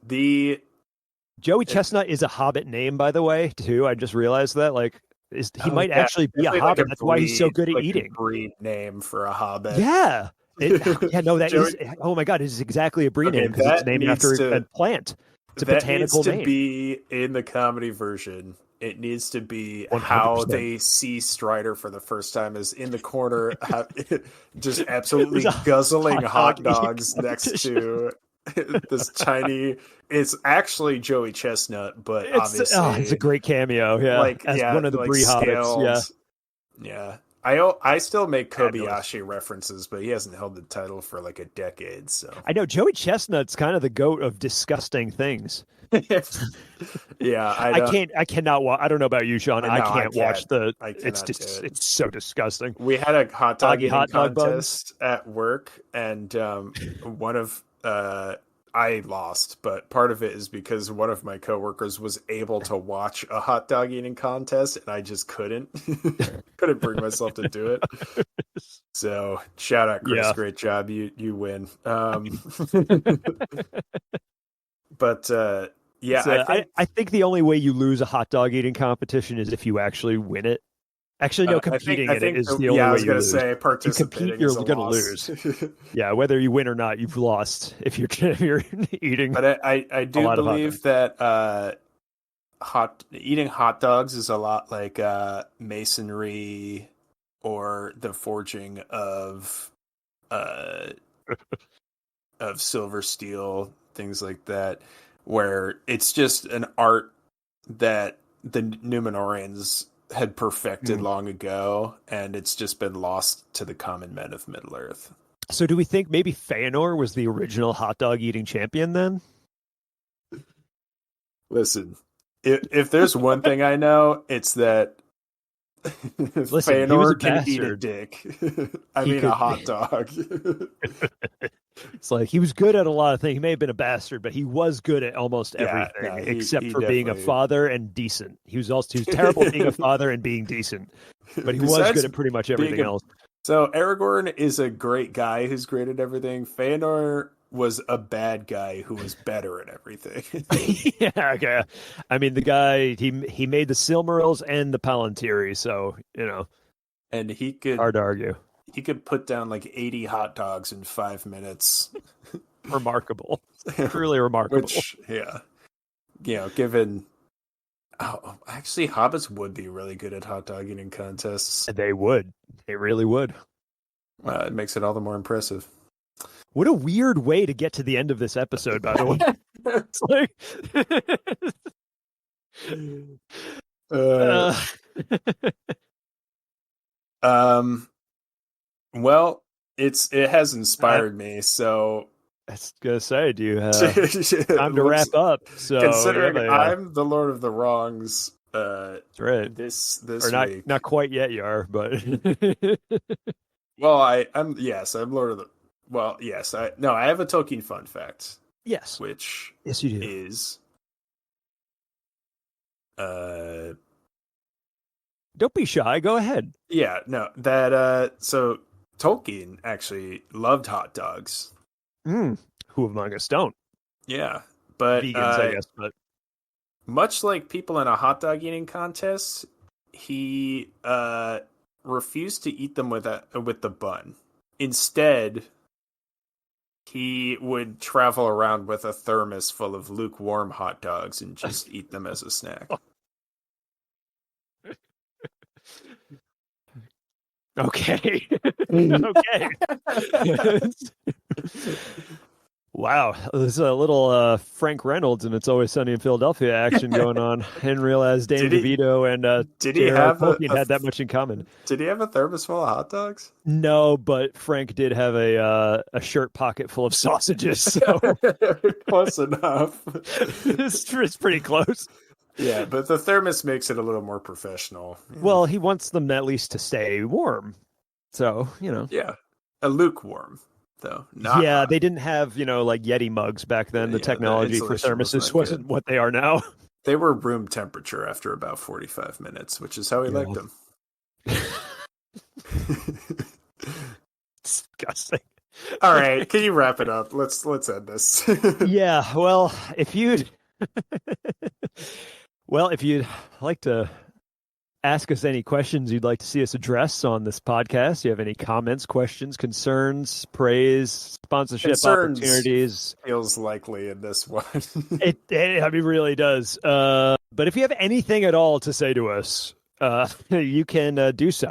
Speaker 1: Joey Chestnut is a Hobbit name, by the way. Too, I just realized that. Like, he might actually be a Hobbit. Like That's why he's so good at eating.
Speaker 2: A breed name for a Hobbit.
Speaker 1: Yeah. That is. Oh my God, it is exactly a breed name because it's named after a plant. It's a botanical name.
Speaker 2: That needs to be in the comedy version. It needs to be 100%. How they see Strider for the first time is in the corner, just absolutely guzzling hot dogs next to this tiny. It's actually Joey Chestnut, but obviously
Speaker 1: it's a great cameo. Yeah, one of the Bree Hobbits.
Speaker 2: Yeah. I still make Kobayashi references, but he hasn't held the title for like a decade. So
Speaker 1: I know Joey Chestnut's kind of the goat of disgusting things.
Speaker 2: Yeah,
Speaker 1: I cannot watch. I don't know about you, Sean. I can't watch it's so disgusting.
Speaker 2: We had a hot dog contest at work, and one of I lost, but part of it is because one of my coworkers was able to watch a hot dog eating contest, and I just couldn't bring myself to do it. So shout out, Chris. Yeah. Great job. You win. But
Speaker 1: I think the only way you lose a hot dog eating competition is if you actually win it. Actually, no, competing in it is the only way you lose. I was going to
Speaker 2: say participating.
Speaker 1: You're going to lose. Yeah, whether you win or not, you've lost if you're eating.
Speaker 2: But I do believe that eating hot dogs is a lot like masonry or the forging of silver, steel, things like that, where it's just an art that the Numenorians had perfected long ago, and it's just been lost to the common men of Middle Earth.
Speaker 1: So do we think maybe Feanor was the original hot dog eating champion then?
Speaker 2: Listen, if there's one thing I know, it's that Feanor can eat a dick. A hot dog.
Speaker 1: It's like he was good at a lot of things. He may have been a bastard, but he was good at almost everything except for being a father and decent. He was terrible at being a father and being decent, but he was good at pretty much everything else.
Speaker 2: So Aragorn is a great guy who's great at everything. Feanor was a bad guy who was better at everything.
Speaker 1: Yeah, okay. I mean, the guy he made the Silmarils and the Palantiri, so
Speaker 2: and
Speaker 1: hard to argue.
Speaker 2: He could put down like 80 hot dogs in 5 minutes.
Speaker 1: Remarkable, truly remarkable.
Speaker 2: Which, given. Oh, actually, hobbits would be really good at hot dog eating contests.
Speaker 1: They would. They really would.
Speaker 2: It makes it all the more impressive.
Speaker 1: What a weird way to get to the end of this episode, by the way. It's like...
Speaker 2: Well, it has inspired me, so
Speaker 1: I was gonna say, do you have time to wrap up? So
Speaker 2: considering I'm the Lord of the Wrongs,
Speaker 1: that's right.
Speaker 2: This
Speaker 1: or
Speaker 2: week.
Speaker 1: Not quite yet, you are, but
Speaker 2: well, I'm Lord of the. Well, yes, I have a Tolkien fun fact.
Speaker 1: Yes,
Speaker 2: which
Speaker 1: yes you do
Speaker 2: is
Speaker 1: don't be shy. Go ahead.
Speaker 2: Yeah, no, that so Tolkien actually loved hot dogs.
Speaker 1: Who among us don't?
Speaker 2: Yeah, but
Speaker 1: vegans, I guess. But
Speaker 2: much like people in a hot dog eating contest, he refused to eat them with the bun. Instead, he would travel around with a thermos full of lukewarm hot dogs and just eat them as a snack.
Speaker 1: Okay. Okay. Wow, there's a little Frank Reynolds and It's Always Sunny in Philadelphia action going on. I didn't realize Danny DeVito and Tolkien had that much in common.
Speaker 2: Did he have a thermos full of hot dogs?
Speaker 1: No, but Frank did have a shirt pocket full of sausages. So
Speaker 2: close enough.
Speaker 1: It's pretty close.
Speaker 2: Yeah, but the thermos makes it a little more professional.
Speaker 1: Well, he wants them at least to stay warm. So,
Speaker 2: Yeah, a lukewarm. Though.
Speaker 1: Yeah, they didn't have, like Yeti mugs back then. The technology for thermoses wasn't what they are now.
Speaker 2: They were room temperature after about 45 minutes, which is how he liked them.
Speaker 1: Disgusting.
Speaker 2: All right, can you wrap it up? Let's end this.
Speaker 1: Yeah, well, if you'd like to ask us any questions you'd like to see us address on this podcast, you have any comments, questions, concerns, praise, sponsorship opportunities,
Speaker 2: feels likely in this one.
Speaker 1: it really does. But if you have anything at all to say to us, you can do so.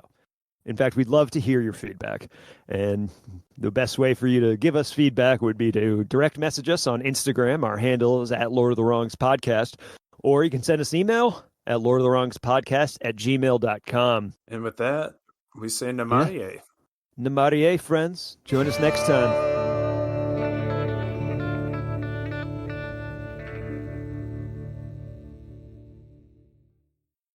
Speaker 1: In fact, we'd love to hear your feedback. And the best way for you to give us feedback would be to direct message us on Instagram. Our handle is at Lord of the Wrongs Podcast. Or you can send us an email at lordofthewrongspodcast@gmail.com.
Speaker 2: And with that, we say Namarie.
Speaker 1: Namarie, friends. Join us next time.